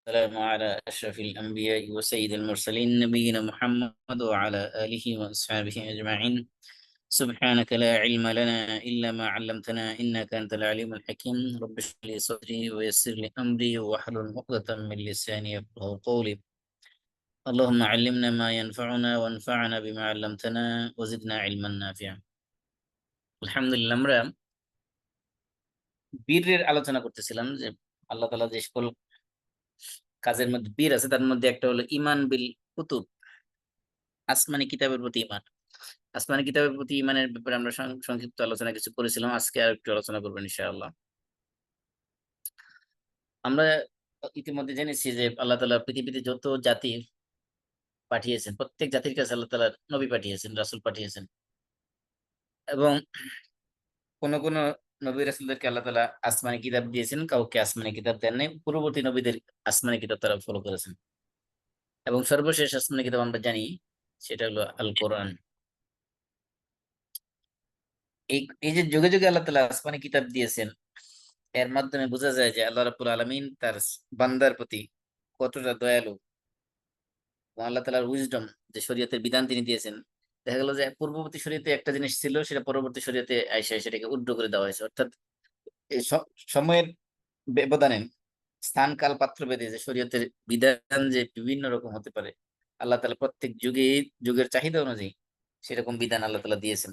السلام على أشرف الأنبياء وسيد المرسلين نبينا محمد وعلى آله وأصحابه أجمعين. سبحانك لا علم لنا إلا ما علمتنا إنك أنت العليم الحكيم. رب اشرح لي صدري ويسر لي أمري واحلل عقدة من لساني يفقهوا قولي. اللهم علمنا ما ينفعنا وانفعنا بما علمتنا وزدنا علما نافعا। আলহামদুলিল্লাহ, আমরা বীরের আলোচনা করতেছিলাম যে আল্লাহ তাআলা যে সকল কাজের মধ্যে বীর আছে তার মধ্যে একটা হলো ইমান বিল কুতুব, আসমানি কিতাবের প্রতি ইমান। আসমানি কিতাবের প্রতি ইমানের ব্যাপারে আমরা সংক্ষিপ্ত আলোচনা কিছু করেছিলাম, আজকে আর একটু আলোচনা করবো ইনশাআল্লাহ। আমরা ইতিমধ্যে জেনেছি যে আল্লাহ তাআলা পৃথিবীতে যত জাতি পাঠিয়েছেন প্রত্যেক জাতির কাছে আল্লাহ তাআলা নবী পাঠিয়েছেন, রাসূল পাঠিয়েছেন, এবং কোন কোন নবী রাসূলদেরকে আল্লাহ তাআলা আসমানি কিতাব দিয়েছেন, কাউকে আসমানি কিতাব দেন নাই। পূর্ববর্তী নবীদের আসমানি কিতাব তারা ফলো করেছেন, এবং সর্বশেষ আসমানি কিতাব আমরা জানি সেটা হলো আল কোরআন। এই এই যে যুগে যুগে আল্লাহ তাআলা আসমানি কিতাব দিয়েছেন, এর মাধ্যমে বোঝা যায় যে আল্লাহ রাব্বুল আলামিন তার বান্দার প্রতি কতটা দয়ালু, এবং আল্লাহ তাআলার উইজডম, যে শরীয়তের বিধান তিনি দিয়েছেন। দেখা গেল যে পূর্ববর্তী শরীয়তে একটা জিনিস ছিল, সেটা পরবর্তী শরীয়তে আইসা সেটাকে উল্টো করে দেওয়া হয়েছে। অর্থাৎ এই সময়ের ব্যবধানে, স্থান কাল পাত্র ভেদে যে শরীয়তের বিধান যে বিভিন্ন রকম হতে পারে, আল্লাহ তাআলা প্রত্যেক যুগে যুগের চাহিদা অনুযায়ী সেরকম বিধান আল্লাহ তাআলা দিয়েছেন।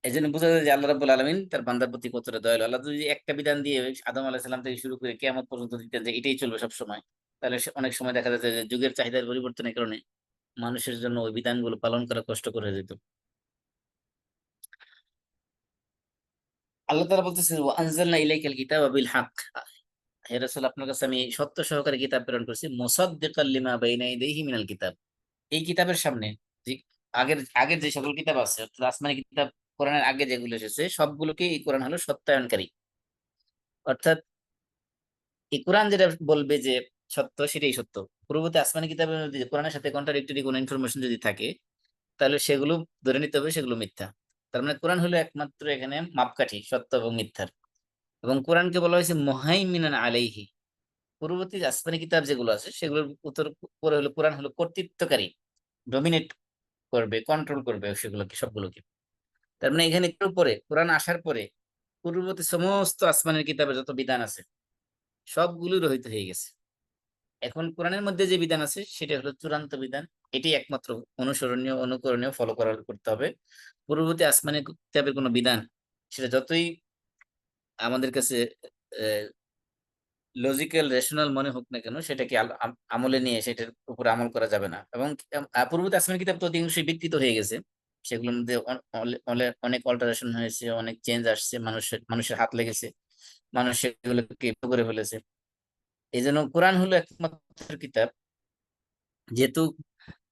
এই জন্য বোঝা যায় যে আল্লাহ রাব্বুল আলামিন তার বান্দার প্রতি কতটা দয়ালু। আল্লাহ যদি একটা বিধান দিয়ে আদম আলাইহিস সালাম থেকে শুরু করে কিয়ামত পর্যন্ত দিতেন যে এটাই চলবে সব সময়, তাহলে অনেক সময় দেখা যাচ্ছে যে যুগের চাহিদার পরিবর্তনের কারণে মানুষের জন্য ওই বিধানগুলো পালন করা কষ্টকর হয়ে যেত। আল্লাহ তাআলা বলতেছেন, ওয়া আনজালনা ইলাইকাল কিতাবা বিল হক। হে রাসূল, আপনার কাছে আমি সত্য সহকারে কিতাব প্রেরণ করছি, মুসাদ্দিকাল লিমা বাইনা ইয়াদাইহি মিনাল কিতাব। এই কিতাবের সামনে যে আগের আগের যে সকল কিতাব আছে, অর্থাৎ আসমানি কিতাব, কোরআনের আগে যেগুলো এসেছে সবগুলোকে এই কোরআন হলো সত্যায়নকারী। অর্থাৎ এই কোরআন যেটা বলবে যে সত্য, সেটাই সত্য। পূর্ববর্তী আসমানি কিতাবের মধ্যে কোরআনের সাথে কন্ট্রাডিক্টরি কোনো ইনফরমেশন যদি থাকে, তাহলে সেগুলো ধরে নিতে হবে সেগুলো মিথ্যা। তার মানে কোরআন হলো একমাত্র এখানে মাপকাঠি সত্য এবং মিথ্যার। এবং কোরআনকে বলা হয়েছে মুহাইমিনান আলাইহি। পূর্ববর্তী আসমানি কিতাব যেগুলো আছে সেগুলোর উত্তর পরে হলো কোরআন হলো কর্তৃত্বকারী, ডমিনেট করবে, কন্ট্রোল করবে সেগুলোকে, সবগুলোকে। তার মানে এখানে একটু পরে কোরআন আসার পরে পূর্ববর্তী সমস্ত আসমানের কিতাবের যত বিধান আছে সবগুলো রহিত হয়ে গেছে। এখন কোরআনের মধ্যে যে বিধান আছে সেটা হলো চূড়ান্ত বিধান। এটি একমাত্র অনুসরণীয়, অনুকরণীয়, ফলো করার করতে হবে। পূর্ববর্তী আসমানি কিতাবের কোনো বিধান, সেটা যতই আমাদের কাছে লজিক্যাল রেশনাল মনে হোক না কেন, সেটাকে আমলে নিয়ে সেটার উপর আমল করা যাবে না। এবং পূর্ববর্তী আসমানি কিতাব তো অধিকাংশই বিকৃত হয়ে গেছে। সেগুলোর মধ্যে অনেক অল্টারেশন হয়েছে, অনেক চেঞ্জ আসছে, মানুষের মানুষের হাত লেগেছে, মানুষ সেগুলোকে করে ফেলেছে। এই জন্য কোরআন হলো একমাত্র কিতাব। যেহেতু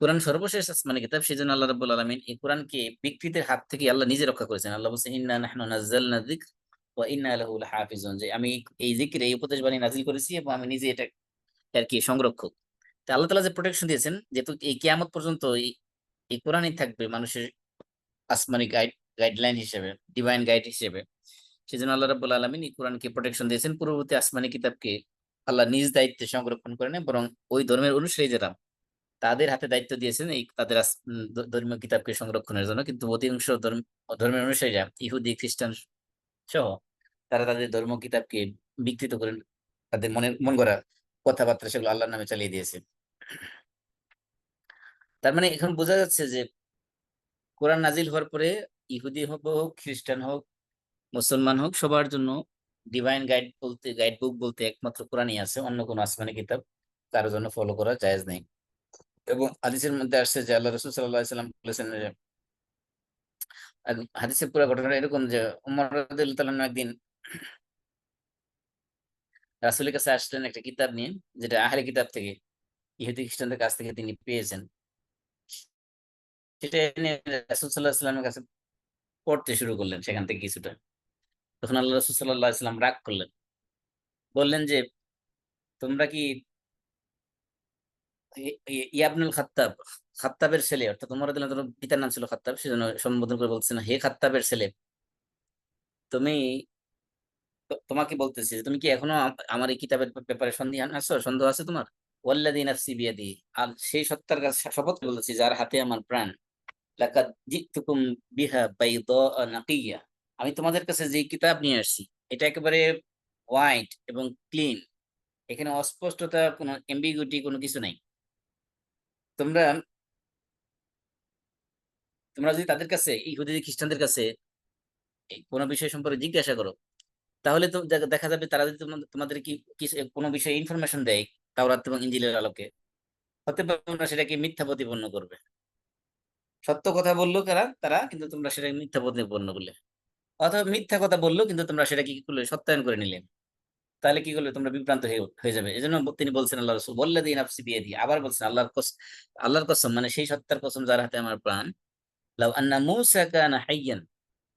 কোরআন সর্বশেষ আসমানি কিতাব, সেই জন্য আল্লাহ রাব্বুল আলামিন এই কোরআনকে বিকৃতির হাত থেকে আল্লাহ নিজে রক্ষা করেছেন। আল্লাহ বলছেন, ইন্না নাহনু নাযালনা যিকর ওয়া ইন্না লাহু লাহাফিজুন, যে আমি এই জিকির, এই উপদেশ বাণী নাজিল করেছি এবং আমি নিজে এটা আর কি সংরক্ষক। তা আল্লাহ তাআলা যে প্রোটেকশন দিয়েছেন, যেহেতু এই কিয়ামত পর্যন্ত এই কোরআনই থাকবে মানুষের আসমানি গাইডলাইন হিসেবে, ডিভাইন গাইড হিসেবে, সেজন্য আল্লাহ রাব্বুল আলামিন এই কোরআনকে প্রোটেকশন দিয়েছেন। পূর্ববর্তী আসমানি কিতাবকে আল্লাহ নিজ দায়িত্বে সংরক্ষণ করেন, বরং ওই ধর্মের অনুসারী যারা তাদের হাতে দায়িত্ব দিয়েছেন এই তাদের ধর্মীয় কিতাবকে সংরক্ষণের জন্য। কিন্তু অধিকাংশ ধর্মের অনুসারীরা, ইহুদি খ্রিস্টান সহ, তারা তাদের ধর্ম কিতাবকে বিকৃত করে তাদের মন গড়া কথাবার্তা সেগুলো আল্লাহর নামে চালিয়ে দিয়েছে। তার মানে এখন বোঝা যাচ্ছে যে কোরআন নাজিল হওয়ার পরে ইহুদি হোক, খ্রিস্টান হোক, মুসলমান হোক, সবার জন্য ডিভাইন গাইড বুক বলতে একমাত্র কোরআনই আছে। অন্য কোনো আসমানি কিতাব কারোর জন্য ফলো করা জায়েজ নেই। এবং হাদিসের মধ্যে আসছে যে আল্লাহ রাসূল সাল্লাল্লাহু আলাইহি সাল্লাম বলেছেন যে, হাদিসের পুরো ঘটনাটা এরকম যে উমর রাদিয়াল্লাহু তাআলা একদিন রাসূলের কাছে আসলেন একটা কিতাব নিয়ে, যেটা আহলে কিতাব থেকে, ইহুদি খ্রিস্টানদের কাছ থেকে তিনি পেয়েছেন। সেটা এনে রাসূল সাল্লাল্লাহু আলাইহি সাল্লামের কাছে পড়তে শুরু করলেন সেখান থেকে কিছুটা। তখন আল্লাহ রাসূল সাল্লাল্লাহু আলাইহি সাল্লাম রাগ করলেন, বললেন যে, তোমরা কি ইয়াবনুল খাত্তাব, খাত্তাবের ছেলে, অর্থাৎ উমর রাদিয়াল্লাহু তাআলার পিতার নাম ছিল খাত্তাব, সেজন্য সম্বোধন করে বলছেন, হে খাত্তাবের ছেলে, তুমি তোমাকে বলতেছি যে তুমি কি এখনো আমার এই কিতাবের ব্যাপারে সন্দিহান আছো, সন্দেহ আছে তোমার? ওয়াল্লাযী নাফসি বিয়াদিহি, আর সেই সত্তার কাছে শপথ করে বলতেছি যার হাতে আমার প্রাণ, লাকাদ জিতুকুম বিহা বাইদা নাকিয়া, আমি তোমাদের কাছে যে কিতাব নিয়ে আসছি এটা একেবারে হোয়াইট এবং ক্লিন, এখানে অস্পষ্টতা, কোনো এম্বিগুইটি, কোনো কিছু নাই। তোমরা তোমরা যদি তাদের কাছে, ইহুদি খ্রিস্টানদের কাছে এই কোনো বিষয় সম্পর্কে জিজ্ঞাসা করো, তাহলে তো দেখা যাবে তারা যদি তোমাদের কি কিছু কোনো বিষয়ে ইনফরমেশন দেয় তাওরাত এবং ইনজিলের আলোকে, হতে পারে তোমরা সেটাকে মিথ্যা প্রতিপন্ন করবে। সত্য কথা বললো তারা তারা কিন্তু তোমরা সেটাকে মিথ্যা প্রতিপন্ন করলে, অথবা মিথ্যা কথা বললো কিন্তু তোমরা সেটা কি করলে, সত্যায়ন করে নিলে, তাহলে কি করলে তোমরা বিভ্রান্ত হয়ে যাবে। এই জন্য তিনি বলছেন, আল্লাহ রাসূল ওয়াল্লাযী নাফসি বিয়াদিহি, আবার বলছেন আল্লাহর কসম, মানে সেই সত্তার কসম যার হাতে আমার প্রাণ, লাউ আন্না মূসা কানা হাইয়ান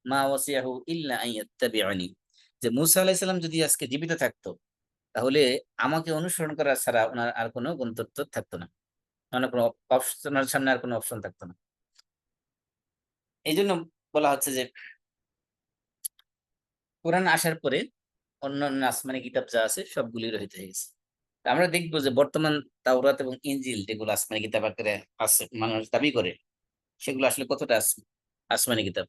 মা ওয়াসিয়াহু ইল্লা আন ইয়াত্তাবিআনি, যে মূসা আলাইহিস সালাম যদি আজকে জীবিত থাকতো তাহলে আমাকে অনুসরণ করা ছাড়া ওনার আর কোনো গন্তব্য থাকতো না, মানে কোনো অপশন, ওনার সামনে আর কোনো অপশন থাকতো না। এই জন্য বলা হচ্ছে যে কোরআন আসার পরে অন্যান্য আসমানি কিতাব যা আছে সবগুলি রহিত হয়ে গেছে। তা আমরা দেখবো যে বর্তমান তাওরাত এবং ইনজিল যেগুলো আসমানি কিতাব আকারে আছে, মানুষ দাবি করে, সেগুলো আসলে কতটা আসমানি কিতাব।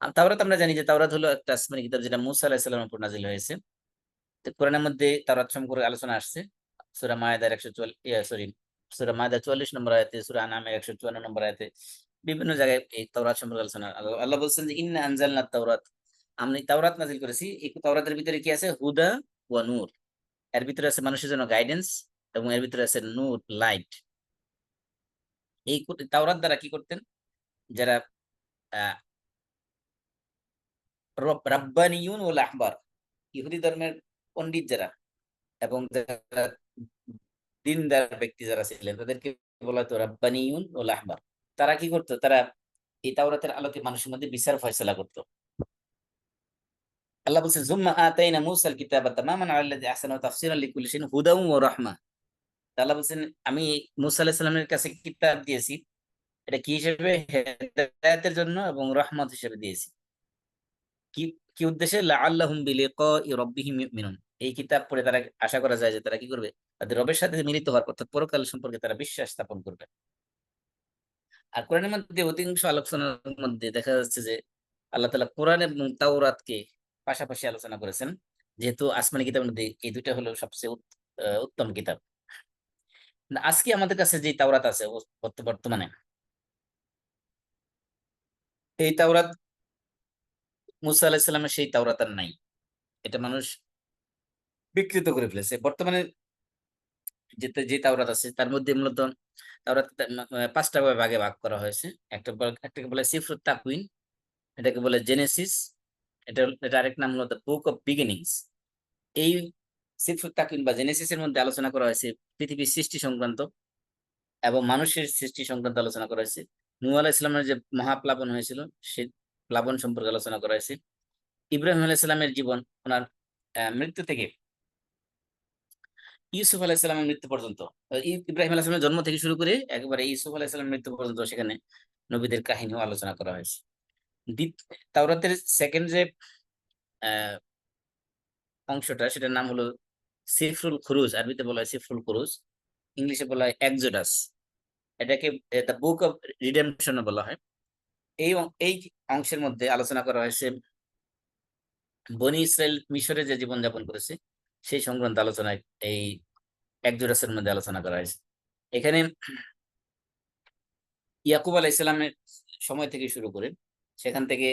আর তাওরাত আমরা জানি যে তাওরাত হলো একটা আসমানি কিতাব যেটা মুসা আলাহিস সাল্লামের উপর নাজিল হয়েছে। তো কোরআনের মধ্যে তাওরাত সম্পর্কে আলোচনা আসছে সূরা মায়েদার 144, সরি, সূরা মায়েদার 44 নম্বর আয়াতে, সূরা আনামের 154 নম্বর আয়াতে, বিভিন্ন জায়গায় এই তাওরাত সম্পর্কে আলোচনা। আল্লাহ বলছেন যে ইন্না আনজালনা তাওরাত, আমি তাওরাত নাজিল করেছি। এই তাওরাতের ভিতরে কি আছে? হুদা ওয়া নূর, এর ভিতরে আছে মানুষের জন্য গাইডেন্স, এবং এর ভিতরে আছে নূর, লাইট। এই তাওরাত দ্বারা কি করতেন যারা আহ রাব্বানিয়ুন ওয়াল আহবার, ইহুদি ধর্মের পণ্ডিত যারা এবং যারা দিনদার ব্যক্তি যারা ছিলেন তাদেরকে বলা হতো রাব্বানিয়ুন ওয়াল আহবার। তারা কি করতো? তারা এই তাওরাতের আলোকে মানুষের মধ্যে বিচার ফয়সালা করতো। আল্লাহ বলছেন যুম্মা আতাইনা মূসাল কিতাবা তামামান আলাল্লাযী আহসানা ওয়া তাফসীরান লিকুল্লি শাইইন হুদা ওয়া রাহমা। আল্লাহ বলছেন আমি মুসা আলাইহিস সালামের কাছে কিতাব দিয়েছি, এটা কি হিসেবে? হেদায়েতের জন্য এবং রহমত হিসেবে দিয়েছি। কি কি উদ্দেশ্যে? লাআল্লাহুম বিলিকাই রাব্বিহিম ইউমিনুন, এই কিতাব পড়ে তারা আশা করা যায় যে তারা কি করবে, তাদের রবের সাথে মিলিত হওয়ার, অর্থাৎ পরকাল সম্পর্কে তারা বিশ্বাস স্থাপন করবে। আর কোরআনের মধ্যে অধিকাংশ আলোচনার মধ্যে দেখা যাচ্ছে যে আল্লাহ তাআলা কোরআন এবং তাওরাতকে পাশাপাশি আলোচনা করেছেন, যেহেতু আসমানি কিতাবের মধ্যে এই দুইটা হলো সবচেয়ে উত্তম কিতাব। আজকে আমাদের কাছে যে তাওরাত আছে বর্তমানে, এই তাওরাত মুসা আলাহিস সালামের সেই তাওরাত আর নাই, এটা মানুষ বিকৃত করে ফেলেছে। বর্তমানে যে তাওরাত আছে তার মধ্যে মূলত তাওরাত পাঁচটা ভাগে ভাগ করা হয়েছে। একটাকে বলে সিফরুত তাকউইন, এটাকে বলে জেনেসিস, এটা আরেক নাম হলো দ্য বুক অফ বিগিনিংস। এই সিফরুত তাকউইন বা জেনেসিসের মধ্যে আলোচনা করা হয়েছে পৃথিবীর সৃষ্টি সংক্রান্ত এবং মানুষের সৃষ্টি সংক্রান্ত আলোচনা করা হয়েছে। নূহ আলাইহিস সালামের যে মহাপ্লাবন হয়েছিল সেই প্লাবন সম্পর্কে আলোচনা করা হয়েছে। ইব্রাহিম আলাইহিস সালামের জীবন, ওনার মৃত্যু থেকে ইউসুফ আলাইহিস সালামের মৃত্যু পর্যন্ত, ইব্রাহিম আলাইহিস সালামের জন্ম থেকে শুরু করে একবারে ইউসুফ আলাইহিস সালামের মৃত্যু পর্যন্ত সেখানে নবীদের কাহিনীও আলোচনা করা হয়েছে। তাওরাতের সেকেন্ড যে আহ, অংশটা, সেটার নাম হলো সিফরুল খুরুজ, আরবিতে বলা হয় সিফরুল খুরুজ, ইংলিশে বলা হয় এক্সোডাস। এটাকে দ্য বুক অফ রিডেম্পশন বলা হয়। এই অংশের মধ্যে আলোচনা করা হয়েছে বনি ইসরায়েল মিশরে যে জীবনযাপন করেছে সেই সংক্রান্ত আলোচনায় এই এক্সোডাসের মধ্যে আলোচনা করা হয়েছে। এখানে ইয়াকুব আলাইহিসসালামের সময় থেকে শুরু করে সেখান থেকে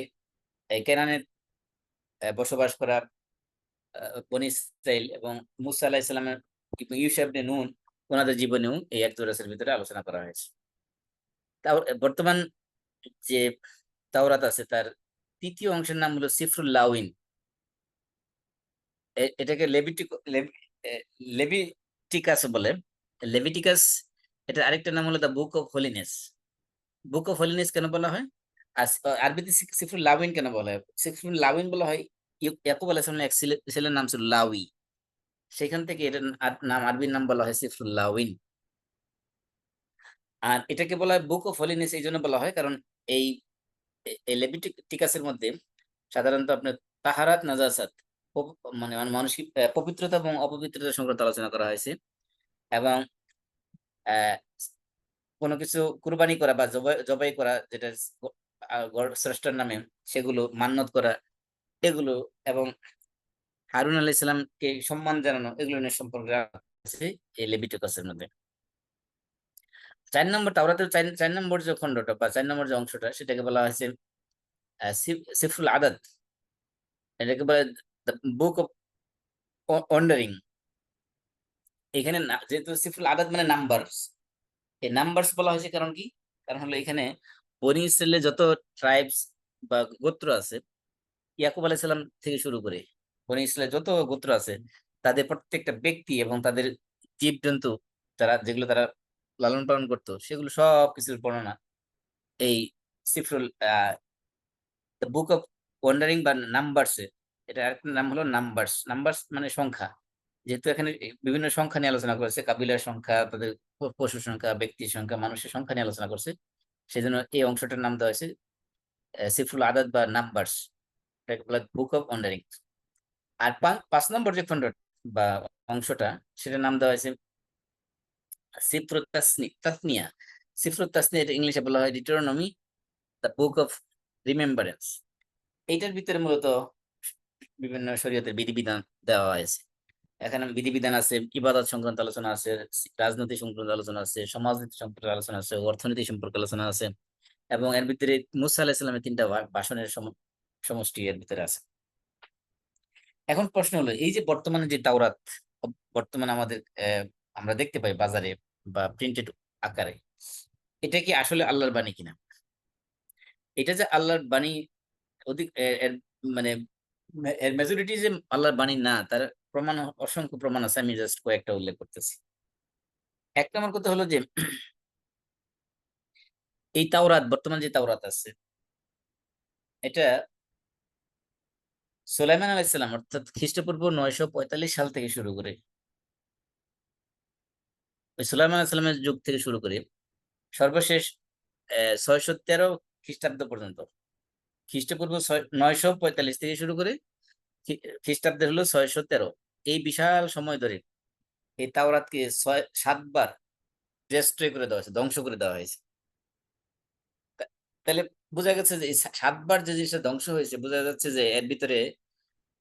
এই কেনানে বসবাস করা বনি ইসরাইল এবং মুসা আলাইহিসসালামের ইউসা ইবনে নুন, ওনাদের জীবনেও এই এক্সোডাসের ভিতরে আলোচনা করা হয়েছে। তাও বর্তমান যে তাওরাত আছে তার তৃতীয় অংশের নাম হলো সিফরুল লাউইন। এটাকে লেভিটিকাস বলে। লেভিটিকাস, এটা আরেকটা নাম হলো the book of holiness. Book of holiness কেন বলা হয়? আর আরবিতে সিফরুল লাউইন কেন বলা হয়? সিফরুল লাউইন বলা হয় ইয়াকুব আলাইহিস সালামের এক ছেলের নাম ছিল লাউই, সেখান থেকে এটার নাম, আরবির নাম বলা হয় সিফরুল লাউইন। আর এটাকে বলা হয় বুক অফ হোলিনেস এই জন্য বলা হয় কারণ এই লেভিটিকাসের মধ্যে সাধারণত আপনার তাহারাত নাজাসাত মানে মানে মানসিক পবিত্রতা এবং অপবিত্রতা সংক্রান্ত আলোচনা করা হয়েছে। এবং আহ কোনো কিছু কুরবানি করা বা জবাই জবাই করা, যেটা স্রষ্টার নামে, সেগুলো মান্যত করা, এগুলো, এবং হারুন আলাইহিস সালামকে সম্মান জানানো, এগুলো নিয়ে সম্পর্কে আছে এই লেভিটিকাসের মধ্যে। 4 নম্বর তাওরাতের 4 নম্বর যে খণ্ডটা বা 4 নম্বর যে অংশটা, সেটাকে বলা হয়েছে সিফরুল আদাদ। এটাকে বলে বুক অফ ওয়ান্ডারিং। এখানে যেহেতু সিফরুল আদাদ মানে নাম্বারস, এই নাম্বারস বলা হয়েছে কারণ কি? কারণ হলো এখানে বনি ইসরায়েলের যত ট্রাইবস বা গোত্র আছে, ইয়াকুব আলাইহিস সালাম থেকে শুরু করে বনি ইসরায়েলের যত গোত্র আছে, তাদের প্রত্যেকটা ব্যক্তি এবং তাদের জীবজন্তু, যেগুলো তারা লালন পালন করতো, সেগুলো সব কিছুর বর্ণনা এই সিফরুল বুক অফ ওয়ান্ডারিং বা নাম্বারস এ। এটা আরেকটা নাম হলো নাম্বারস। নাম্বারস মানে সংখ্যা। যেহেতু এখানে বিভিন্ন সংখ্যা নিয়ে আলোচনা করেছে, কাবিলার সংখ্যা, তাদের পশু সংখ্যা, ব্যক্তির সংখ্যা, মানুষের সংখ্যা নিয়ে আলোচনা করছে, সেই জন্য এই অংশটার নাম দেওয়া হয়েছে সিফরুল আদাদ বা নাম্বারস, বুক অফ ওয়ান্ডারিং। আর 5 নম্বর যে খণ্ড বা অংশটা, সেটার নাম দেওয়া হয়েছে সিফরুত তাসনিয়া। সিফরুত তাসনিয়া, এটা ইংলিশে বলা হয় ডিউটেরোনমি, দ্য বুক অফ রিমেম্বারেন্স। এইটার ভিতরে মূলত বিভিন্ন শরীয়তের বিধিবিধান দেওয়া হয়েছে। এখানে বিধিবিধান আছে, ইবাদত সংক্রান্ত আলোচনা আছে, রাজনীতি সংক্রান্ত আলোচনা আছে, সমাজনীতি সম্পর্কে আলোচনা আছে, অর্থনীতি সম্পর্কে আলোচনা আছে, এবং এর ভিতরে মুসা আলাহিসাল্লামের 3টা ভাষণের সমষ্টি এর ভিতরে আছে। এখন প্রশ্ন হলো, এই যে বর্তমানে যে তাওরাত বর্তমানে আমাদের আমরা দেখতে পাই বাজারে বা প্রিন্টেড আকারে, এটা কি আসলে আল্লাহর বাণী কিনা? এটা যে আল্লাহর বাণী অধিক এর মানে এর মেজরিটি যে আল্লাহর বাণী না, তার প্রমাণ অসংখ্য প্রমাণ আছে, আমি জাস্ট কয়েকটা উল্লেখ করতেছি। 1 নম্বর কথা হলো যে এই তাওরাত, বর্তমান যে তাওরাত আছে, এটা সুলাইমান আলাইহিস সালাম অর্থাৎ খ্রিস্টপূর্ব 945 সাল থেকে শুরু করে, ওই সুলাইমান আলাইহিস সালামের যুগ থেকে শুরু করে সর্বশেষ 613 খ্রিস্টাব্দ পর্যন্ত, খ্রিস্টপূর্ব 945 থেকে শুরু করে খ্রিস্টাব্দের হলো 613, এই বিশাল সময় ধরে এই তাওরাতকে 7বার ডেস্ট্রয় করে দেওয়া হয়েছে, ধ্বংস করে দেওয়া হয়েছে। তাহলে বোঝা গেছে যে এই 7বার যে জিনিসটা ধ্বংস হয়েছে, বোঝা যাচ্ছে যে এর ভিতরে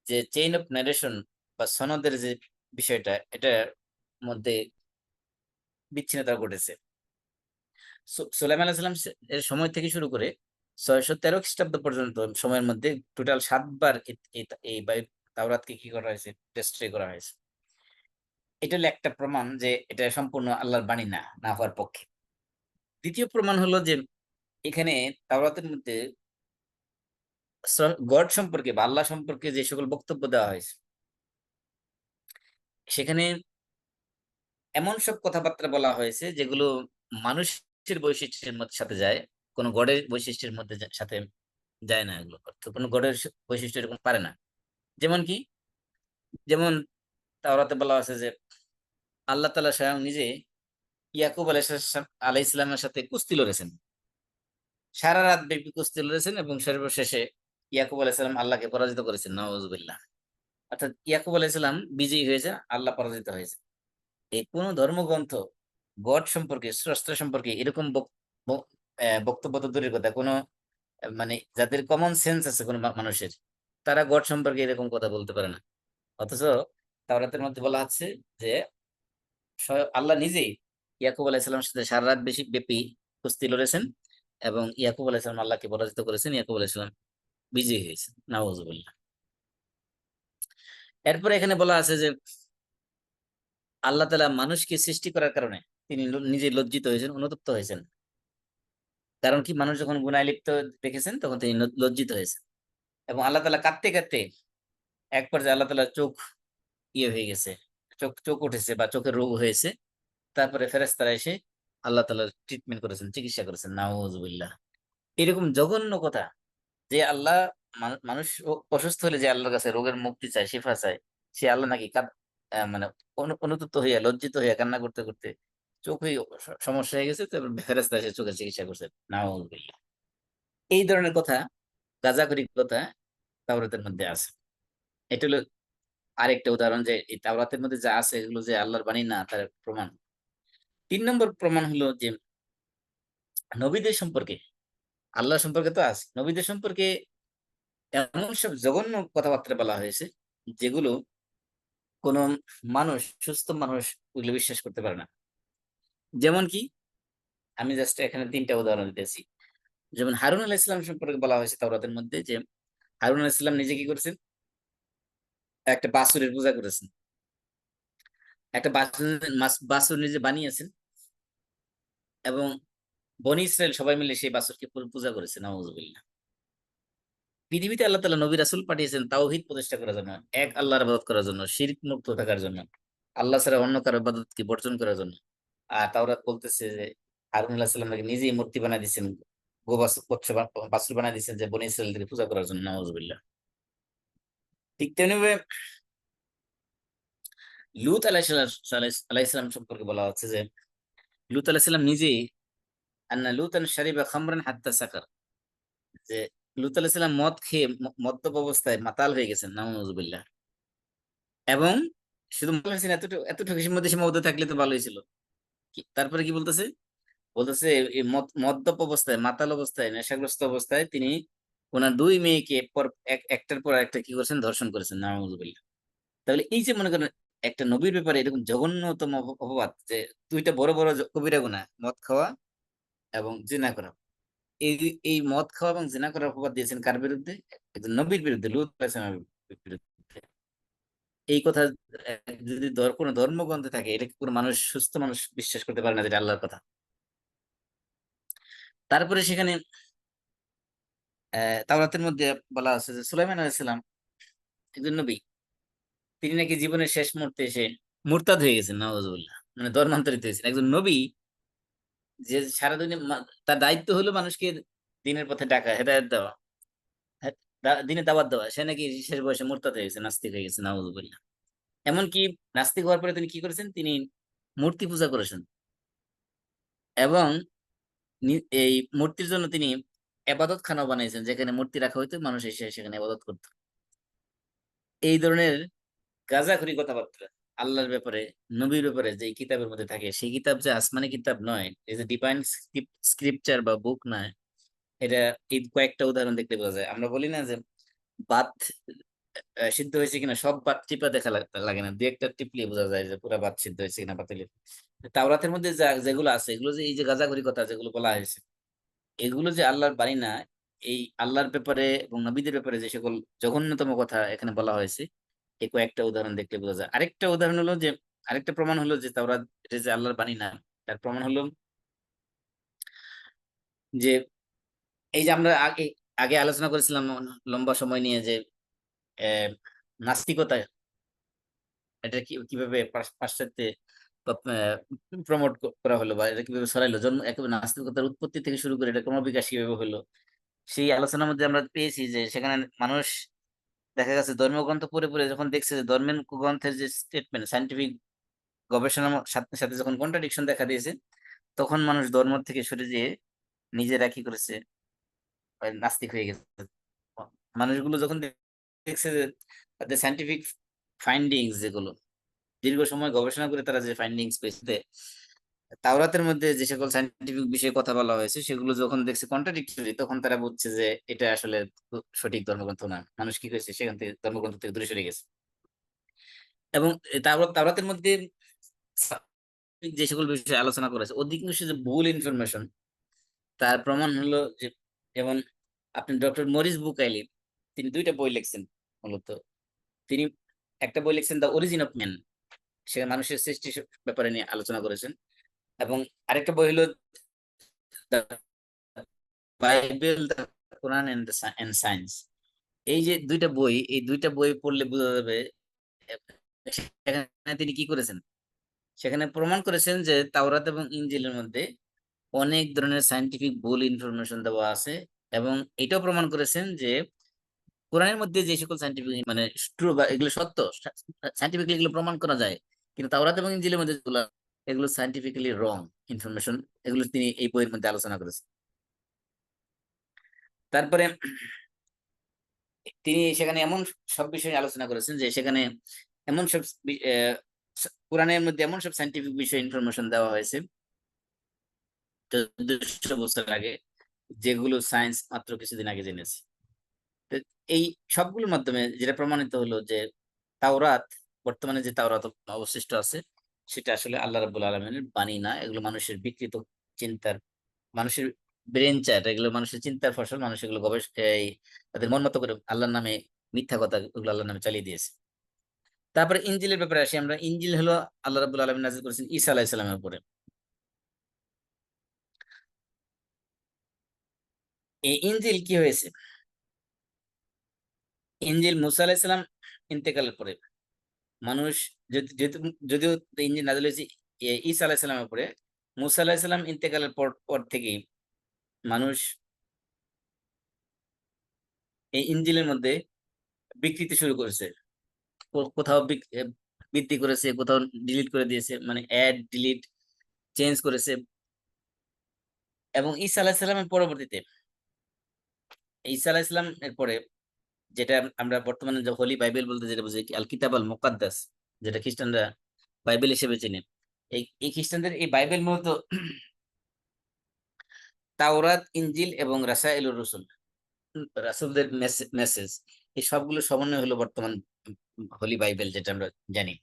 যে চেইন অফ ন্যারেশন বা সনদের যে বিষয়টা, এটার মধ্যে বিচ্ছিন্নতা ঘটেছে। সুলাইমান আলাইহিস সালাম এর সময় থেকে শুরু করে 613 খ্রিস্টাব্দ পর্যন্ত সময়ের মধ্যে টোটাল 7বার এই তাওরাতকে কি করা হয়েছে, ডেস্ট্রয় করা হয়েছে। এটা হলো একটা প্রমাণ যে এটা সম্পূর্ণ আল্লাহর বাণী না, না হওয়ার পক্ষে। দ্বিতীয় প্রমাণ হলো যে এখানে তাওরাতের মধ্যে গড সম্পর্কে বা আল্লাহ সম্পর্কে যে সকল বক্তব্য দেওয়া হয়েছে, সেখানে এমন সব কথাবার্তা বলা হয়েছে যেগুলো মানুষের বৈশিষ্ট্যের মধ্যে সাথে যায়, কোনো গডের বৈশিষ্ট্যের মধ্যে সাথে যায় না। এগুলো অর্থাৎ কোনো গডের বৈশিষ্ট্য এরকম পারে না। যেমন কি? যেমন তাওরাতে বলা আছে যে আল্লাহ তাআলা স্বয়ং নিজে ইয়াকুব আলাইহিস সালামের সাথে কুস্তি লড়েছেন, সারা রাত ব্যাপী কুস্তি লড়েছেন, এবং সর্বশেষে ইয়াকুব আলাইহিস সালাম আল্লাহকে পরাজিত করেছেন, নাউযুবিল্লাহ। অর্থাৎ ইয়াকুব আলাইহিস সালাম বিজয়ী হয়েছে, আল্লাহ পরাজিত হয়েছে। এই কোন ধর্মগ্রন্থ গড সম্পর্কে, স্রষ্টা সম্পর্কে এরকম বক্তব্য তো দূরের কথা, কোনো মানে যাদের কমন সেন্স আছে কোনো মানুষের, তারা গড সম্পর্কে এরকম কথা বলতে পারে না। অথচ তাওরাতের মধ্যে বলা হচ্ছে যে আল্লাহ নিজেই ইয়াকুব আলাইহিস সালামের সাথে সারা রাত বেশি ব্যাপী কুস্তি লড়েছেন, এবং ইয়াকুব আলাইহিস সালাম আল্লাহকে পরাজিত করেছেন, ইয়াকুব আলাইহিস সালাম বিজয়ী হয়েছে, নাউযুবিল্লাহ। এরপরে এখানে বলা আছে যে আল্লাহ তাআলা মানুষকে সৃষ্টি করার কারণে তিনি নিজে লজ্জিত হয়েছেন, অনুতপ্ত হয়েছেন। কারণ কি? মানুষ যখন গুনায় লিপ্ত দেখেছেন, তখন তিনি লজ্জিত হয়েছেন, এবং আল্লাহ তাআলা কাঁদতে কাঁদতে এক পর্যায়ে আল্লাহ তাআলার চোখ হয়ে গেছে, চোখ চোখ উঠেছে বা চোখের রোগ হয়েছে। তারপরে ফেরেশতারা এসে আল্লাহ তাআলার ট্রিটমেন্ট করেছেন, চিকিৎসা করেছেন, নাউযুবিল্লাহ। এরকম জঘন্য কথা, যে আল্লাহ মানুষ অসুস্থ হলে যে আল্লাহর কাছে রোগের মুক্তি চায়, শিফা চায়, সে আল্লাহ নাকি মানে অনুতপ্ত হইয়া, লজ্জিত হইয়া, কান্না করতে করতে চোখে সমস্যা হয়ে গেছে, তারপর ফেরেশতা এসে চোখের চিকিৎসা করছে, নাউযুবিল্লাহ। এই ধরনের কথা, গাঁজাখুরি কথা তাওরাতের মধ্যে আছে। এটা হলো আরেকটা উদাহরণ যে এই তাওরাতের মধ্যে যা আছে এগুলো যে আল্লাহর বাণী না তার প্রমাণ। 3 নম্বর প্রমাণ হলো যে নবীদের সম্পর্কে, আল্লাহ সম্পর্কে তো আছে, নবীদের সম্পর্কে এমন সব জঘন্য কথাবার্তা বলা হয়েছে যেগুলো কোনো মানুষ, সুস্থ মানুষ ওগুলো বিশ্বাস করতে পারে না। যেমন কি, আমি জাস্ট এখানে 3টা উদাহরণ দিতেছি। যেমন হারুন আলাইহিস সালাম সম্পর্কে বলা হয়েছে তাওরাতের মধ্যে যে হারুন আলাইহিস সালাম নিজে কি করেছেন, একটা বাছুরের পূজা করেছেন, একটা বাছুর নিজে বানিয়েছেন, এবং বনি ইসরায়েল সবাই মিলে সেই বাছুরকে পূজা করেছে, নাউজুবিল্লাহ। পৃথিবীতে আল্লাহ তাআলা নবী রাসূল পাঠিয়েছেন তাওহীদ প্রতিষ্ঠা করার জন্য, এক আল্লাহর ইবাদত করার জন্য, শিরক মুক্ত থাকার জন্য, আল্লাহ ছাড়া অন্য কারো ইবাদতকে বর্জন করার জন্য। আর তাওরাত বলতেছে যে হারুন আলাইহিস সালাম নাকি নিজেই মূর্তি বানায় দিয়েছেন, বাছুর বানায় দিয়েছেন যে বনি ইসরায়েলকে পূজা করার জন্য, নাউজুবিল্লাহ। ঠিক তেমনি লূত আলাইহিস সালাম সম্পর্কে বলা হচ্ছে যে লূত আলাইহিস সালাম নিজেই আন্না লূতান শারিবা খামরান হাত্তা সাকার, যে লূত আলাইহিস সালাম মদ খেয়ে মদ্যপ অবস্থায় মাতাল হয়ে গেছেন, নাউজুবিল্লাহ। এবং শুধু মাতাল হয়েছেন এতটুকু, এতটুকু সীমাবদ্ধ থাকলে তো ভালোই ছিল। তারপরে কি বলতেছে, বলতেছে এই মদ্যপ অবস্থায়, মাতাল অবস্থায়, নেশাগ্রস্ত অবস্থায় তিনি ওনার 2 মেয়েকে একটার পর একটা কি করেছেন, ধর্ষণ করেছেন, নাউজুবিল্লাহ। তাহলে এই যে মনে করেন একটা নবীর ব্যাপারে এরকম জঘন্যতম অপবাদ, যে 2টা বড় বড় কবিরা গুনাহ, মদ খাওয়া এবং জিনা করা। এই এই মদ খাওয়া এবং জিনা করার অপবাদ দিয়েছেন কার বিরুদ্ধে? একজন নবীর বিরুদ্ধে, লূত আলাইহিস সালামের বিরুদ্ধে। এই কথা যদি কোনো ধর্মগ্রন্থে থাকে, এটা কি কোনো মানুষ, সুস্থ মানুষ বিশ্বাস করতে পারে না যেটা আল্লাহর কথা? তারপরে সেখানে তাওরাতের মধ্যে বলা আছে যে সুলাইমান আলাইহিস সালাম একজন নবী, তিনি নাকি জীবনের শেষ মুহূর্তে এসে মুরতাদ হয়ে গেছেন, নাউজুবিল্লাহ, মানে ধর্মান্তরিত হয়েছেন। একজন নবী যে সারাদিনে তার দায়িত্ব হলো মানুষকে দিনের পথে ডাকা, হেদায়েত দেওয়া, হ্যাঁ, দিনে দাওয়াত দেওয়া, সে নাকি শেষ বয়সে মুরতাদ হয়ে গেছে, নাস্তিক হয়ে গেছে, নাউজুবিল্লাহ। এমনকি নাস্তিক হওয়ার পরে তিনি কি করেছেন, তিনি মূর্তি পূজা করেছেন, এবং এই মূর্তির জন্য তিনি এবাদত খানাও বানিয়েছেন, যেখানে মূর্তি রাখা হইতো, মানুষ এসে সেখানে এবাদত করতো। এই ধরনের গাঁজাখুরি কথাবার্তা আল্লাহর ব্যাপারে, নবীর ব্যাপারে যে কিতাবের মধ্যে থাকে, সেই কিতাব যে আসমানি কিতাব নয়, এই যে ডিভাইন স্ক্রিপচার বা বুক নয়, এটা এই কয়েকটা উদাহরণ দেখতে বোঝা যায়। আমরা বলি না যে ভাত সিদ্ধ হয়েছে কিনা সব ভাত টিপা দেখা লাগে না, 2-একটা টিপলে বোঝা যায় যে পুরা ভাত সিদ্ধ হয়েছে কিনা পাতিলে। তাওরাতের মধ্যে যেগুলো আছে, এগুলো যে এই যে গাঁজাখুরি কথা যেগুলো বলা হয়েছে, এগুলো যে আল্লাহর বাণী না, এই আল্লাহর ব্যাপারে এবং নবীদের ব্যাপারে যে সকল জঘন্যতম কথা এখানে বলা হয়েছে, এই কয়েকটা উদাহরণ দেখলে বোঝা যায়। আরেকটা উদাহরণ হলো যে, আরেকটা প্রমাণ হলো যে তাওরাত এটা যে আল্লাহর বাণী না, তার প্রমাণ হলো যে এই যে আমরা আগে আগে আলোচনা করেছিলাম লম্বা সময় নিয়ে যে আহ, নাস্তিকতা, এটা কিভাবে পাশ্চাত্যে প্রমোট করা হলো, বা এটা কিভাবে ছড়াইলো, জন্ম একেবারে নাস্তিকতার উৎপত্তি থেকে শুরু করে এটা ক্রমবিকাশ কিভাবে হলো। সেই আলোচনার মধ্যে আমরা পেয়েছি যে সেখানে মানুষ দেখা গেছে ধর্মগ্রন্থ পড়ে পড়ে যখন দেখছে যে ধর্মের গ্রন্থের যে স্টেটমেন্ট, সাইন্টিফিক গবেষণার সাথে সাথে যখন কন্ট্রাডিকশন দেখা দিয়েছে, তখন মানুষ ধর্ম থেকে সরে যেয়ে নিজেরা কি করেছে, নাস্তিক হয়ে গেছে। মানুষগুলো যখন দেখছে যে তাদের সাইন্টিফিক ফাইন্ডিংস যেগুলো, দীর্ঘ সময় গবেষণা করে তারা যে ফাইন্ডিংস পেয়েছে, তাওরাতের মধ্যে যে সকল সাইন্টিফিক বিষয়ে কথা বলা হয়েছে সেগুলো যখন দেখছে কন্ট্রাডিক্টরি, তখন তারা বুঝছে যে এটা আসলে সঠিক ধর্মগ্রন্থ না। মানুষ কি করেছে, সেখান থেকে ধর্মগ্রন্থ থেকে দূরে সরে গেছে। এবং তাওরাতের মধ্যে যে সকল বিষয়ে আলোচনা করেছে অধিকাংশ যে ভুল ইনফরমেশন, তার প্রমাণ হলো যে, যেমন আপনি ডক্টর মরিস বুকাইলি, তিনি 2টা বই লিখছেন মূলত। তিনি একটা বই লিখছেন দ্য অরিজিন অফ ম্যান, সে মানুষের সৃষ্টির ব্যাপারে নিয়ে আলোচনা করেছেন। এবং আরেকটা বই হলো the Bible, the Quran and science. এই যে 2টা বই, এই 2টা বই পড়লে বোঝা যাবে সেখানে তিনি কি করেছেন। সেখানে প্রমাণ করেছেন যে তাওরাত এবং ইনজিলের মধ্যে অনেক ধরনের সায়েন্টিফিক ভুল ইনফরমেশন দেওয়া আছে, এবং এটাও প্রমাণ করেছেন যে কোরআনের মধ্যে যে সকল সায়েন্টিফিক মানে ট্রু বা এগুলো সত্য, সায়েন্টিফিকলি এগুলো প্রমাণ করা যায়, কিন্তু তাওরাত এবং ইনজিলের মধ্যে যেগুলো, এগুলো সায়েন্টিফিক্যালি রং ইনফরমেশন, এগুলো তিনি এই বইয়ের মধ্যে আলোচনা করেছেন। তারপরে তিনি সেখানে এমন সব বিষয়ে আলোচনা করেছেন যে সেখানে এমন সব কোরআনের মধ্যে এমন সব সাইন্টিফিক বিষয় ইনফরমেশন দেওয়া হয়েছে 1400 বছর আগে, যেগুলো সায়েন্স মাত্র কিছুদিন আগে জেনেছে। তো এই সবগুলোর মাধ্যমে যেটা প্রমাণিত হলো যে তাওরাত, বর্তমানে যে তাওরাত অবশিষ্ট আছে, সেটা আসলে আল্লাহ রাব্বুল আলামিনের বাণী না। এগুলো মানুষের বিকৃত চিন্তার, মানুষের ব্রেন চ্যাট, এগুলো মানুষের চিন্তার ফসল। মানুষ এগুলো এই তাদের মন মতো করে আল্লাহর নামে মিথ্যা কথা এগুলো আল্লাহর নামে চালিয়ে দিয়েছে। তারপরে ইনজিলের ব্যাপারে আসি আমরা। ইনজিল হলো আল্লাহ রাব্বুল আলামিন নাযিল করেছেন ঈসা আলাইহিস সালামের উপরে। এই ইনজিল কি হয়েছে? ইনজিল মুসা আলাইহিস সালাম ইন্তেকালের পরে মানুষ, যেহেতু যদিও ইনজিল নাযিল হয়েছে ঈসা আলাইহিস সালামের উপরে, মুসা আলাইহিস সালাম ইন্তেকালের পর পর থেকেই মানুষ এই ইনজিলের মধ্যে বিকৃতি শুরু করেছে। কোথাও বৃদ্ধি করেছে, কোথাও ডিলিট করে দিয়েছে, মানে অ্যাড ডিলিট চেঞ্জ করেছে। এবং ঈসা আলাইহিস সালামের পরবর্তীতে, ঈসা আলাইহিস সালাম এর পরে, যেটা আমরা বর্তমানে যে হোলি বাইবেল বলতে যেটা বুঝি, আল কিতাব আল মুকাদ্দাস, যেটা খ্রিস্টানরা বাইবেল হিসেবে চেনে, এই খ্রিস্টানদের এই বাইবেল মূলত তাওরাত, ইনজিল এবং রাসাইলুর রসুল, রাসূলদের মেসেজ, এই সবগুলো সমন্বয় হলো বর্তমান হোলি বাইবেল, যেটা আমরা জানি।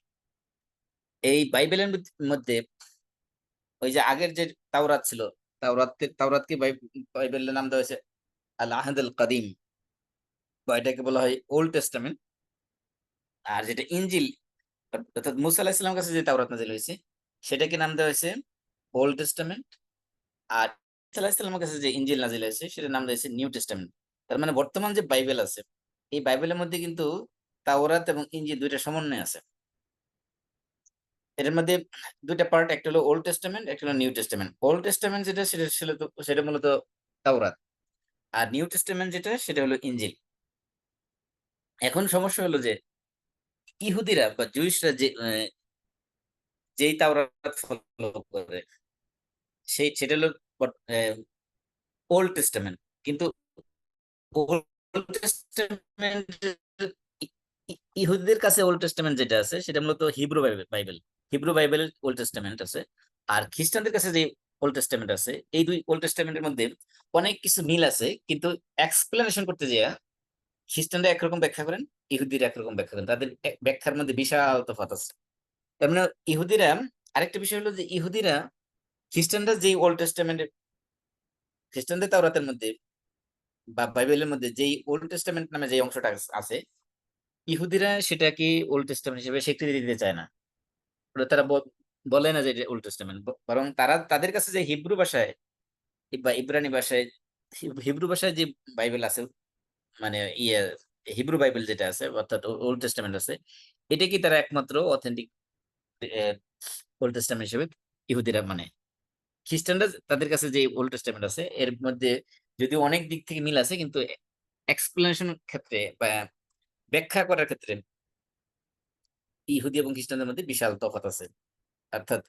এই বাইবেলের মধ্যে ওই যে আগের যে তাওরাত ছিল, তাওরাতকে বাইবেলের নাম দেওয়া হয়েছে আল আহদ আল কাদিম, বা এটাকে বলা হয় ওল্ড টেস্টামেন্ট। আর যেটা ইনজিল, অর্থাৎ মুসা আলাহিস সাল্লামের কাছে যে তাওরাত নাযিল হয়েছে, সেটাকে নাম দেওয়া হয়েছে ওল্ড টেস্টামেন্ট। আর ঈসা আলাইহিস সালামের কাছে যে ইনজিল নাযিল হয়েছে, সেটার নাম দেওয়া হয়েছে নিউ টেস্টামেন্ট। তার মানে বর্তমান যে বাইবেল আছে, এই বাইবেলের মধ্যে কিন্তু তাওরাত এবং ইনজিল দুইটা সমন্বয় আছে। এটার মধ্যে দুইটা পার্ট, একটা হলো ওল্ড টেস্টামেন্ট, একটা হলো নিউ টেস্টামেন্ট। ওল্ড টেস্টামেন্ট যেটা, সেটা মূলত তাওরাত। আর নিউ টেস্টামেন্ট যেটা, সেটা হলো ইনজিল। এখন সমস্যা হলো যে ইহুদিরা বা জুইশরা যেই তাওরাত ফলো করে, সেটা হলো ওল্ড টেস্টামেন্ট। কিন্তু ওল্ড টেস্টামেন্ট, ইহুদিদের কাছে ওল্ড টেস্টামেন্ট যেটা আছে, সেটা মূলত হিব্রু বাইবেল। হিব্রু বাইবেলের ওল্ড টেস্টামেন্ট আছে। আর খ্রিস্টানদের কাছে যে ওল্ড টেস্টামেন্ট আছে, এই দুই ওল্ড টেস্টামেন্টের মধ্যে অনেক কিছু মিল আছে, কিন্তু এক্সপ্লেনেশন করতে যেয়ে খ্রিস্টানরা একরকম ব্যাখ্যা করেন, ইহুদিরা একরকম ব্যাখ্যা করেন। তাদের ব্যাখ্যার মধ্যে বিশাল তফাৎ আছে। তার মানে ইহুদিরা, আরেকটা বিষয় হলো যে ইহুদিরা, খ্রিস্টানরা যে ওল্ড টেস্টামেন্ট, খ্রিস্টানদের তাওরাতের মধ্যে বা বাইবেলের মধ্যে যেই ওল্ড টেস্টামেন্ট নামে যে অংশটা আছে, ইহুদিরা সেটাকে ওল্ড টেস্টামেন্ট হিসেবে স্বীকৃতি দিতে চায় না। তারা বলে না যে এটা ওল্ড টেস্টামেন্ট, বরং তাদের কাছে যে হিব্রু ভাষায় বা ইব্রানি ভাষায়, হিব্রু ভাষায় যে বাইবেল আছে, মানে ইয়ে হিব্রু বাইবেল যেটা আছে, অর্থাৎ ওল্ড টেস্টামেন্ট আছে, এটাকে তারা একমাত্র অথেন্টিক ওল্ড টেস্টামেন্ট হিসেবে ইহুদিরা মানে। খ্রিস্টানরা তাদের কাছে যে ওল্ড টেস্টামেন্ট আছে, এর মধ্যে যদিও অনেক দিক থেকে মিল আছে, কিন্তু এক্সপ্লেনেশন ক্ষেত্রে বা ব্যাখ্যা করার ক্ষেত্রে ইহুদি এবং খ্রিস্টানদের মধ্যে বিশাল তফাৎ আছে। অর্থাৎ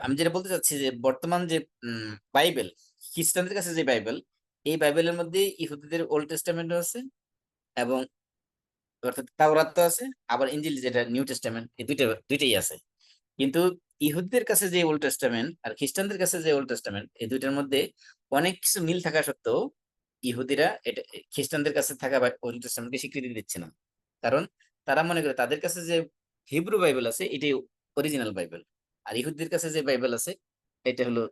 আমি যেটা বলতে চাচ্ছি যে বর্তমান যে বাইবেল, খ্রিস্টানদের কাছে যে বাইবেল, এই বাইবেলের মধ্যে ইহুদিদের ওল্ড টেস্টামেন্টও আছে, এবং অর্থাৎ তাওরাত আছে, আবার ইনজিল যেটা নিউ টেস্টামেন্ট, এই দুইটাই আছে। কিন্তু ইহুদিদের কাছে যে ওল্ড টেস্টামেন্ট আর খ্রিস্টানদের কাছে যে ওল্ড টেস্টামেন্ট, এই দুইটার মধ্যে অনেক কিছু মিল থাকা সত্ত্বেও ইহুদিরা এটা খ্রিস্টানদের কাছে থাকা ওল্ড টেস্টামেন্টকে স্বীকৃতি দিচ্ছে না। কারণ তারা মনে করে তাদের কাছে যে হিব্রু বাইবেল আছে, এটাই অরিজিনাল বাইবেল। আর ইহুদিদের কাছে যে বাইবেল আছে, এটা হলো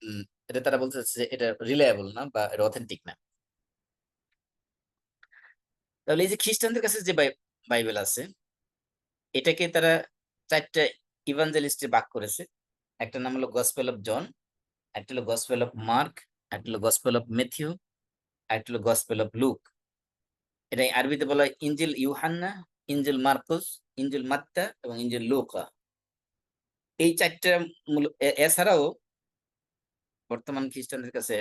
উম, এটা তারা বলতে চাচ্ছে যে এটা রিলায়েবল না বা এটা অথেন্টিক না। তাহলে এই যে খ্রিস্টানদের কাছে যে বাইবেল আছে, এটাকে তারা চারটা ইভাঞ্জেলিস্টে ভাগ করেছে। একটা নাম হলো গসপেল অফ জন, একটা হলো গসপেল অফ মার্ক, একটা হলো গসপেল অফ ম্যাথিউ, একটা হলো গসপেল অফ লুক। এটাই আরবিতে বলা হয় ইনজিল ইউহান্না, ইনজিল মার্কুস, ইনজিল মাত্তা এবং ইনজিল লুকা। এই চারটা এছাড়াও বর্তমান খ্রিস্টানদের কাছে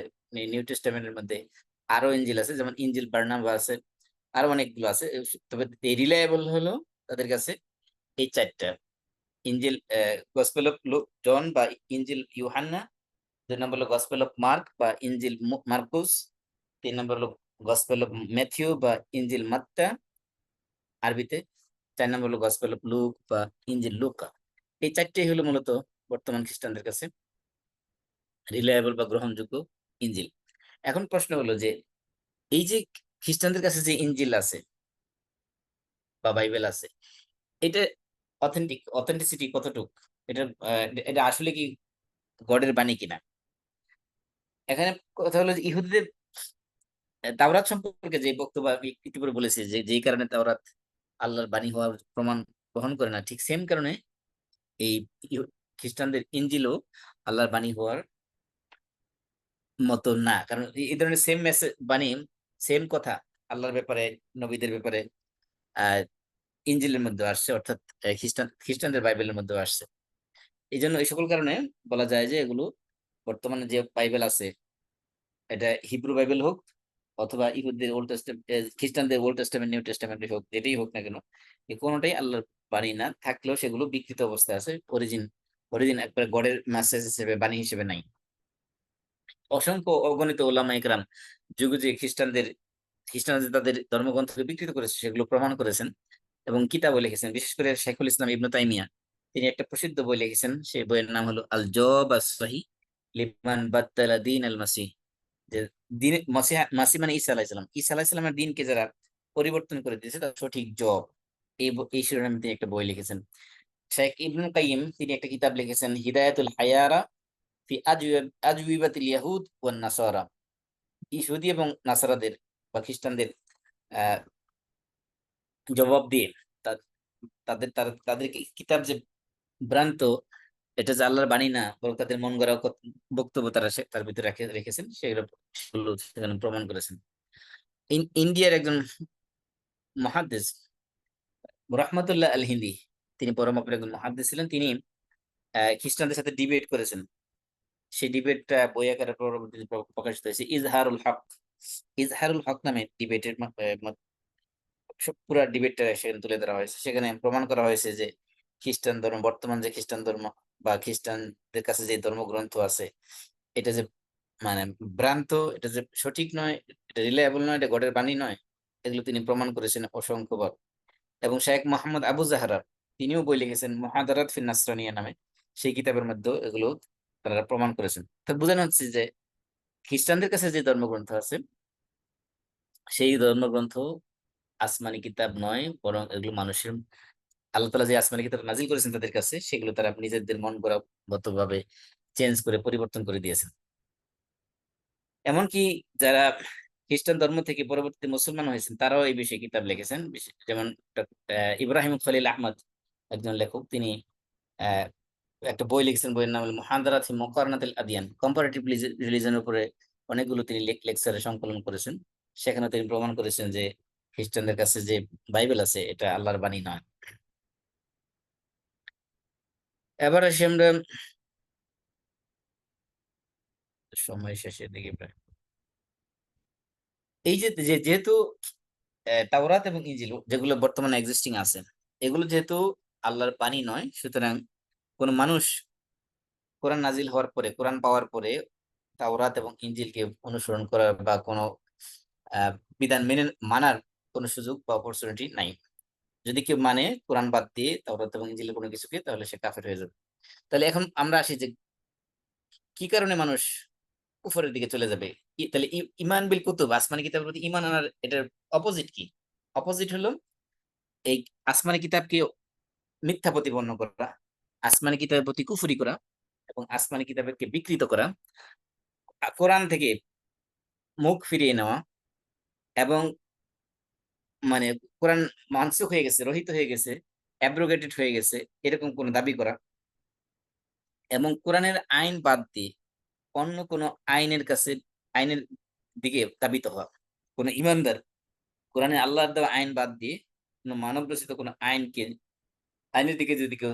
নিউ টেস্টামেন্টের মধ্যে আরো ইনজিল আছে, যেমন ইনজিল বার্নাবা আছে, আরো অনেকগুলো আছে। তবে রিলায়েবল হলো তাদের কাছে এই চারটা: ইনজিল গসপেল অফ জন বা ইনজিল ইউহান্না, 2 নম্বর হলো গসপেল অফ মার্ক বা ইনজিল মার্কুস, 3 নম্বর হলো গসপেল অফ ম্যাথিউ বা ইনজিল মাত্তা আরবিতে, 4 নম্বর হলো গসপেল অফ লুক বা ইনজিল লুকা। এই 4টেই হলো মূলত বর্তমান খ্রিস্টানদের কাছে রিলায়েবল বা গ্রহণযোগ্য ইনজিল। এখন প্রশ্ন হলো যে এই যে খ্রিস্টানদের কাছে যে ইনজিল আছে বা বাইবেল আছে, এটা অথেন্টিসিটি কতটুক, এটা এটা আসলে কি গডের বাণী কিনা? এখানে কথা হলো যে ইহুদিদের তাওরাত সম্পর্কে যে বক্তব্য আমি একটু পরে বলেছি, যে যেই কারণে তাওরাত আল্লাহর বাণী হওয়ার প্রমাণ বহন করে না, ঠিক সেম কারণে এই খ্রিস্টানদের ইনজিলও আল্লাহর বাণী হওয়ার মতো না। কারণ এই ধরনের সেম মেসেজ বাণী, সেম কথা আল্লাহর ব্যাপারে, নবীদের ব্যাপারে আহ ইনজিলের মধ্যে আসছে, অর্থাৎ খ্রিস্টানদের বাইবেলের মধ্যে আসছে। এই জন্য এই সকল কারণে বলা যায় যে এগুলো বর্তমানে যে বাইবেল আছে, এটা হিব্রু বাইবেল হোক অথবা ইহুদিদের ওল্ড টেস্টামেন্ট, খ্রিস্টানদের ওল্ড টেস্টামেন্ট নিউ টেস্টামেন্ট হোক, যেটাই হোক না কেন, এই কোনোটাই আল্লাহর বাণী না, থাকলেও সেগুলো বিকৃত অবস্থায় আছে। অরিজিন একবারে গডের মেসেজ হিসেবে, বাণী হিসেবে নাই। অসংখ্য অগণিত ওলামা ইকরাম যুগে যে খ্রিস্টানদের তাদের ধর্মগ্রন্থকে বিকৃত করেছে, সেগুলো প্রমাণ করেছেন এবং কিতাবও লিখেছেন। বিশেষ করে শাইখুল ইসলাম ইবনে তাইমিয়া, তিনি একটা প্রসিদ্ধ বই লিখেছেন, সেই বইয়ের নাম হলো আল জওয়াব আস সহিহ লিমান বাদ্দালা দীন আল মাসিহ। যে দিন মাসি মানে ঈসা আলাইহিস সালাম, ঈসা আলাইহিস সালামের দিনকে যারা পরিবর্তন করে দিয়েছে তার সঠিক জবাব, এই শিরোনামে তিনি একটা বই লিখেছেন। শেখ ইবনুল কাইয়িম তিনি একটা কিতাব লিখেছেন হিদায়াতুল হায়ারা ফি আজওয়াবাতিল ইয়াহুদ ওয়ান নাসারা, ইহুদি এবং নাসারাদের বা খ্রিস্টানদের আহ জবাব দিয়ে তা- তাদের কিতাব যে ভ্রান্ত, এটা যে আল্লাহর বাণী না, বরং তাদের মন গড়া বক্তব্য তারা তার ভিতরে রেখেছেন, সেগুলো সেখানে প্রমাণ করেছেন। ইন্ডিয়ার একজন মুহাদ্দিস রহমতুল্লাহ আল হিন্দি, তিনি বড় মাপের একজন মুহাদ্দিস ছিলেন। তিনি খ্রিস্টানদের সাথে ডিবেট করেছেন। সেই ডিবেটটা বই আকারে পরবর্তীতে প্রকাশিত হয়েছে ইজহারুল হক। ইজহারুল হক নামে ডিবেটের পুরো ডিবেটটা সেখানে তুলে ধরা হয়েছে। সেখানে প্রমাণ করা হয়েছে যে খ্রিস্টান ধর্ম, বর্তমান যে খ্রিস্টান ধর্ম বা খ্রিস্টানদের কাছে যে ধর্মগ্রন্থ আছে, এটা যে মানে ভ্রান্ত, এটা যে সঠিক নয়, এটা রিলায়েবল নয়, এটা গডের বাণী নয়, এগুলো তিনি প্রমাণ করেছেন অসংখ্যবার। এবং শেখ মোহাম্মদ আবু জাহরা, তিনিও বই লিখেছেন মুহাদারাত ফিন নাসরানিয়া নামে, সেই কিতাবের মধ্যে এগুলো তারা প্রমাণ করেছেন। তো বোঝানো হচ্ছে যে খ্রিস্টানদের কাছে যে ধর্মগ্রন্থ আছে, সেই ধর্মগ্রন্থ আসমানি কিতাব নয়, বরং এগুলো মানুষের, আল্লাহ তাআলা যে আসমানি কিতাব নাজিল করেছেন তাদের কাছে, সেগুলো তারা নিজেদের মন গড়া মত ভাবে চেঞ্জ করে, পরিবর্তন করে দিয়েছেন। এমনকি যারা খ্রিস্টান ধর্ম থেকে পরবর্তীতে মুসলমান হয়েছেন, তারাও এই বিষয়ে কিতাব লিখেছেন। যেমন ইব্রাহিম খলিল আহমদ, একজন লেখক, তিনি আহ, একটা বই লিখেছেন, বইয়ের নাম হল মুহাদারাত ফি মুকারনাতিল আদিয়ান, কম্পারেটিভ রিলিজনের উপরে অনেকগুলো তিনি লেকচারে সংকলন করেছেন। সেখানে তিনি প্রমাণ করেছেন যে খ্রিস্টানদের কাছে যে বাইবেল আছে, এটা আল্লাহর বাণী নয়। এবার আসি আমরা সময় শেষের দিকে প্রায়। এই যেহেতু তাওরাত এবং ইনজিল যেগুলো বর্তমানে এক্সিস্টিং আছে, এগুলো যেহেতু আল্লাহর বাণী নয়, সুতরাং কোন মানুষ কোরআন নাজিল হওয়ার পরে, কোরআন পাওয়ার পরে তাওরাত এবং ইনজিলকে অনুসরণ করার বা কোনো আহ, বিধান মেনে মানার কোনো সুযোগ বা অপরচুনিটি নাই। যদি কেউ মানে কোরআন বাদ দিয়ে তাওরাত এবং ইনজিলের কোনো কিছুকে, তাহলে সে কাফের হয়ে যাবে। তাহলে এখন আমরা আসি যে কি কারণে মানুষ কুফরের দিকে চলে যাবে। তাহলে ইমান বিল কুতুব, আসমানি কিতাবের প্রতি ইমান আনার এটার অপোজিট কি? অপোজিট হলো এই আসমানি কিতাবকে মিথ্যা প্রতিপন্ন করা, আসমানি কিতাবের প্রতি কুফরি করা এবং আসমানি কিতাবকে বিকৃত করা, কোরআন থেকে মুখ ফিরিয়ে নেওয়া এবং মানে কোরআন মানসুখ হয়ে গেছে, রহিত হয়ে গেছে, অ্যাব্রোগেটেড হয়ে গেছে, এরকম কোন দাবি করা, এবং কোরআনের আইন বাদ দিয়ে অন্য কোন আইনের দিকে ধাবিত হওয়া। কোন ইমানদার কোরআনে আল্লাহর দেওয়া আইন বাদ দিয়ে কোন মানব রচিত কোন আইনের দিকে যদি কেউ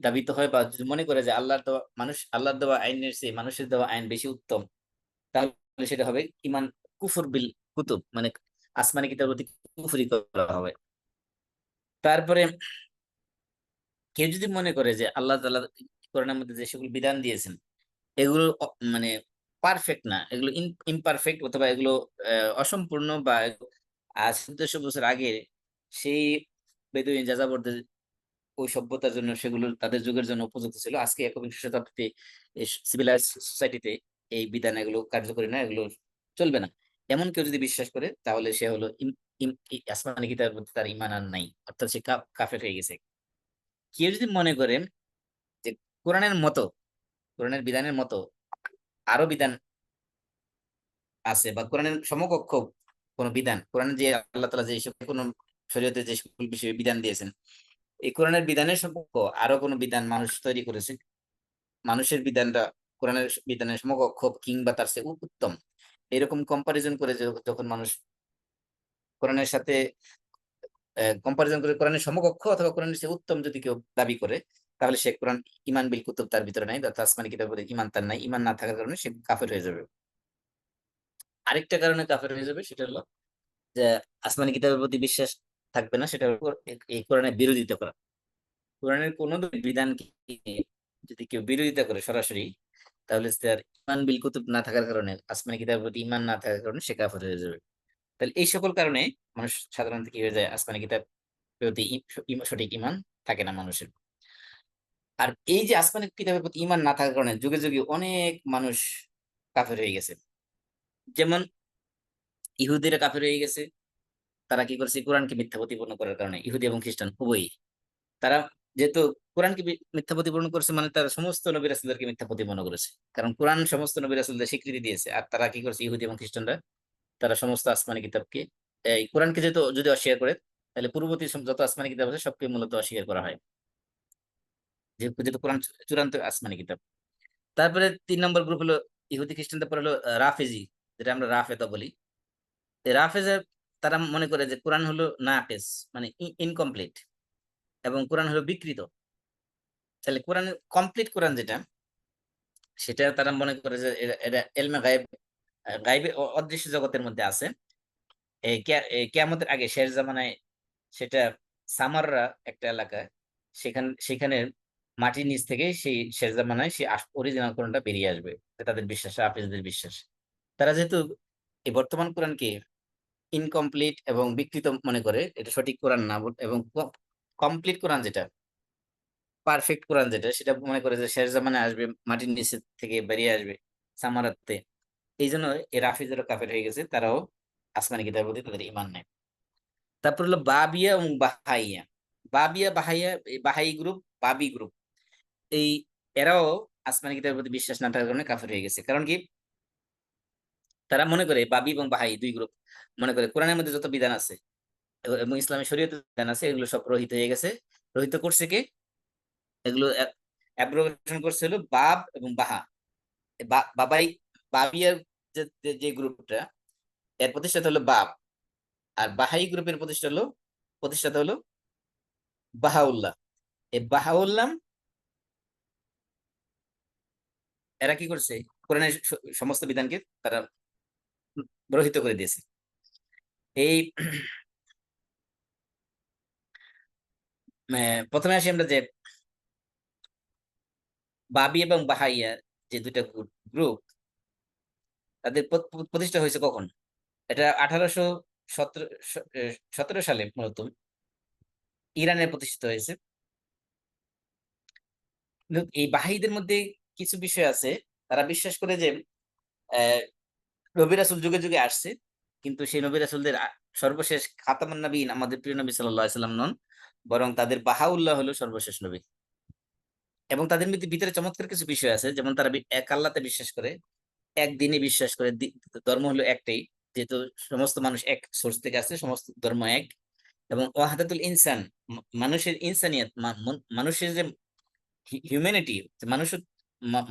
দাবিত হয়, বা যদি মনে করে যে আল্লাহর দেওয়া আইনের চেয়ে মানুষের দেওয়া আইন বেশি উত্তম, তাহলে সেটা হবে ইমান কুফর বিল কুতুব, মানে আসমানি কিতাবের প্রতি কুফরি করা হবে। তারপরে কেউ যদি মনে করে যে আল্লাহ তাআলা কোরআনের মধ্যে যে সকল বিধান দিয়েছেন, এগুলো মানে পারফেক্ট না, এগুলো ইমপারফেক্ট, অথবা এগুলো অসম্পূর্ণ, বা 1400 বছর আগে সেই বেদুইন যাযাবরদের ওই সভ্যতার জন্য সেগুলো তাদের যুগের জন্য উপযুক্ত ছিল। আজকে একবিংশ শতাব্দীতে সিভিলাইজ সোসাইটিতে এই বিধান এগুলো কার্যকরী না, এগুলো চলবে না, এমন কেউ যদি বিশ্বাস করে তাহলে সে হলো আসমানি কিতাবের প্রতি তার ঈমান আর নাই, অর্থাৎ সে কাফের হয়ে গেছে। কেউ যদি মনে করেন যে কোরআনের মতো, কোরআনের বিধানের মতো আরো বিধান আছে বা কোরআনের সমকক্ষ কোন বিধান, কোরআনের যে আল্লাহ তাআলা যে সকল কোন শরীয়তে যে সকল বিষয়ে বিধান দিয়েছেন, এই কোরআনের বিধানের সমকক্ষ আরো কোন বিধান মানুষ তৈরি করেছে, মানুষের বিধানটা কোরআনের বিধানের সমকক্ষ কিংবা তার চেয়ে উত্তম, এরকম কম্পারিজন করে যখন মানুষ কোরআনের সাথে কম্পারিজন করে কোরআনের সমকক্ষ অথবা কোরআনের চেয়ে উত্তম যদি কেউ দাবি করে, তাহলে সে কোরআন ইমান বিল কুতুব তার ভিতরে নাই, অর্থাৎ আসমানি কিতাবের ইমান তার নাই, ইমান না থাকার কারণে সে কাফের হয়ে যাবে। আরেকটা কারণে কাফের হয়ে যাবে, সেটা হলো যে আসমানি কিতাবের প্রতি বিশ্বাস থাকবে না, সেটা হলো এই কোরআনের বিরোধিতা করা। কোরআনের কোন বিধানকে যদি কেউ বিরোধিতা করে সরাসরি, তাহলে তার ইমান বিল কুতুব না থাকার কারণে, আসমানি কিতাবের প্রতি ইমান না থাকার কারণে সে কাফের হয়ে যাবে। তাহলে এই সকল কারণে মানুষ সাধারণত কি হয়ে যায়, আসমানি কিতাব প্রতি সঠিক ইমান থাকে না মানুষের। আর এই যে আসমানি কিতাবের প্রতি ইমান না থাকার কারণে যুগে যুগে অনেক মানুষ কাফের হয়ে গেছে। যেমন ইহুদিরা কাফের হয়ে গেছে, তারা কি করেছে, কোরআনকে মিথ্যা প্রতিপন্ন করার কারণে, ইহুদি এবং খ্রিস্টান উভয়ই। তারা যেহেতু কোরআনকে মিথ্যা প্রতিপন্ন করেছে, মানে তারা সমস্ত নবী রাসূলদেরকে মিথ্যা প্রতিপন্ন করেছে, কারণ কোরআন সমস্ত নবী রাসূলদের স্বীকৃতি দিয়েছে। আর তারা কি করেছে, ইহুদি এবং খ্রিস্টানরা, তারা সমস্ত আসমানি কিতাবকে, এই কোরআনকে যেহেতু যদি অস্বীকার করে, তাহলে পূর্ববর্তী যত আসমানি কিতাব আছে সবকে মূলত অস্বীকার করা হয়, যেহেতু কোরআন চূড়ান্ত আসমানি কিতাব। তারপরে 3 নম্বর গ্রুপ হলো ইহুদি খ্রিস্টান, তারপর হলো রাফেজি, যেটা আমরা রাফেদা বলি। এই রাফেজা, তারা মনে করে যে কোরআন হলো নাকিস, মানে ইনকমপ্লিট, এবং কোরআন হলো বিকৃত। তাহলে কোরআন কমপ্লিট কোরআন যেটা, সেটা তারা মনে করে যে এটা এলমে গায়েব, গায়েবে অদৃশ্য জগতের মধ্যে আছে। কিয়ামতের আগে শেষ জামানায় সেটা সামাররা একটা এলাকা, সেখানে মাটির নিচ থেকে সেই শেষ জামানায় সেই অরিজিনাল কোরআনটা বেরিয়ে আসবে, এটা তাদের বিশ্বাস, হাফেজদের বিশ্বাস। তারা যেহেতু এই বর্তমান কোরআনকে ইনকমপ্লিট এবং বিকৃত মনে করে, এটা সঠিক কোরআন না, এবং কমপ্লিট কোরআন যেটা, পারফেক্ট কোরআন যেটা, সেটা মনে করে যে শেষ জামানে আসবে, মাটির নিচে থেকে বেরিয়ে আসবে সামারাতে। এই জন্য এর রাফিজেরও কাফের হয়ে গেছে, তারাও আসমানি কিতাবের প্রতি তাদের ইমান নেই। তারপর হলো বাবিয়া এবং বাহাইয়া। বাবিয়া বাহাইয়া, এই বাহাই গ্রুপ, বাবি গ্রুপ, এই এরাও আসমানি কিতাবের প্রতি বিশ্বাস না থাকার কারণে কাফের হয়ে গেছে। কারণ কি, তারা মনে করে, বাবি এবং বাহাই দুই গ্রুপ মনে করে কোরআনের মধ্যে যত বিধান আছে এবং ইসলামের শরীয়তের বিধান আছে, এগুলো সব রহিত হয়ে গেছে। রহিত করছে কে, এগুলো অ্যাব্রোগেশন করছে হলো বাব এবং বাহা। বাবাই, বাবিয়ার যে যে গ্রুপটা, এর প্রতিষ্ঠাতা হলো বাব, আর বাহাই গ্রুপের প্রতিষ্ঠাতা হলো বাহাউল্লাহ। এই বাহাউল্লাহ, এরা কি করছে, কোরআনের সমস্ত বিধানকে তারা রহিত করে দিয়েছে। এই প্রথমে আসি আমরা যে বাবি এবং বাহাইয়া, যে দুইটা গ্রুপ, তাদের প্রতিষ্ঠা হয়েছে কখন? এটা 1817 সালে মূলত ইরানে প্রতিষ্ঠিত হয়েছে। কিন্তু এই বাহাইদের মধ্যে কিছু বিষয় আছে, তারা বিশ্বাস করে যে আহ নবী রাসূল যুগে যুগে আসছে, কিন্তু সেই নবী রাসূলদের সর্বশেষ খাতামুন নবীন আমাদের প্রিয় নবী সাল্লাল্লাহু আলাইহি সাল্লাম নন, বরং তাদের বাহাউল্লাহ হলো সর্বশেষ নবী। এবং তাদের মধ্যে ভিতরে চমৎকার কিছু বিষয় আছে, যেমন তারা এক আল্লাহতে বিশ্বাস করে, একদিনে বিশ্বাস করে, ধর্ম হলো একটাই, যেহেতু সমস্ত মানুষ এক সোর্স থেকে আসছে, সমস্ত ধর্ম এক। এবং ওয়াহাদাতুল ইনসান, মানুষের ইনসানিয়াত, মানুষের যে হিউম্যানিটি, মানুষ,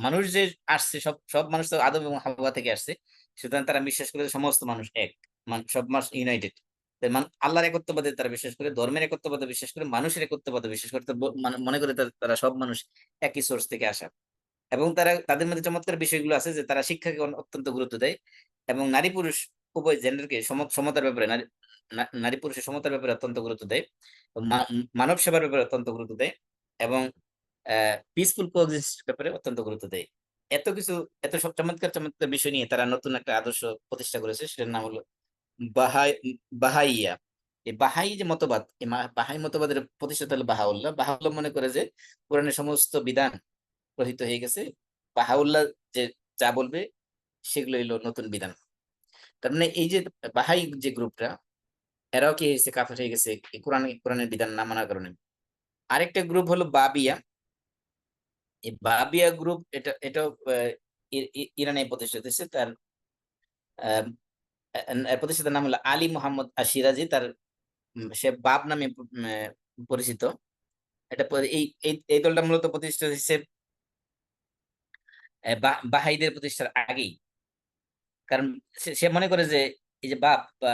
মানুষ যে আসছে, সব সব মানুষ তো আদম এবং হাওয়া থেকে আসছে, সুতরাং তারা বিশ্বাস করে যে সমস্ত মানুষ এক, সব মানুষ ইউনাইটেড। আল্লাহর একত্ববাদে তারা বিশ্বাস করে, ধর্মের একত্ববাদে বিশ্বাস করে, মানুষের একত্ববাদে বিশ্বাস করে, তো মনে করে তারা সব মানুষ একই সোর্স থেকে আসা। এবং তারা, তাদের মধ্যে চমৎকার বিষয়গুলো আছে যে তারা শিক্ষাকে অত্যন্ত গুরুত্ব দেয়, এবং নারী পুরুষ উভয় জেন্ডারকে সমতার ব্যাপারে, নারী পুরুষের সমতার ব্যাপারে অত্যন্ত গুরুত্ব দেয়, মানব সেবার ব্যাপারে অত্যন্ত গুরুত্ব দেয়, এবং পিসফুল কোএক্সিস্ট ব্যাপারে অত্যন্ত গুরুত্ব দেয়। এত কিছু, এত সব চমৎকার চমৎকার বিষয় নিয়ে তারা নতুন একটা আদর্শ প্রতিষ্ঠা করেছে, সেটার নাম হলো বাহাই, বাহাইয়া। এই বাহাই যে মতবাদ, এই বাহাই মতবাদের প্রতিষ্ঠাতা হলো বাহাউল্লাহ। বাহাউল্লাহ মনে করে যে কোরআনের সমস্ত বিধান রহিত হয়ে গেছে, বাহাউল্লাহ যে যা বলবে সেগুলো হলো নতুন বিধান। তার মানে এই যে বাহাই যে গ্রুপটা, এরাও কি হয়েছে, কাফের হয়ে গেছে এই কোরআনের বিধান না মানার কারণে। আরেকটা গ্রুপ হলো বাবিয়া। এই বাবিয়া গ্রুপ, এটাও ইরানে প্রতিষ্ঠিত হয়েছে। তার প্রতিষ্ঠাতার নাম হলো আলী মোহাম্মদ আশিরাজি। তার সে বাব নামে পরিচিত। এটা এই এই এই দলটা মূলত প্রতিষ্ঠা হয়েছে বাহাইদের প্রতিষ্ঠার আগেই। কারণ সে মনে করে যে এই যে বাপ বা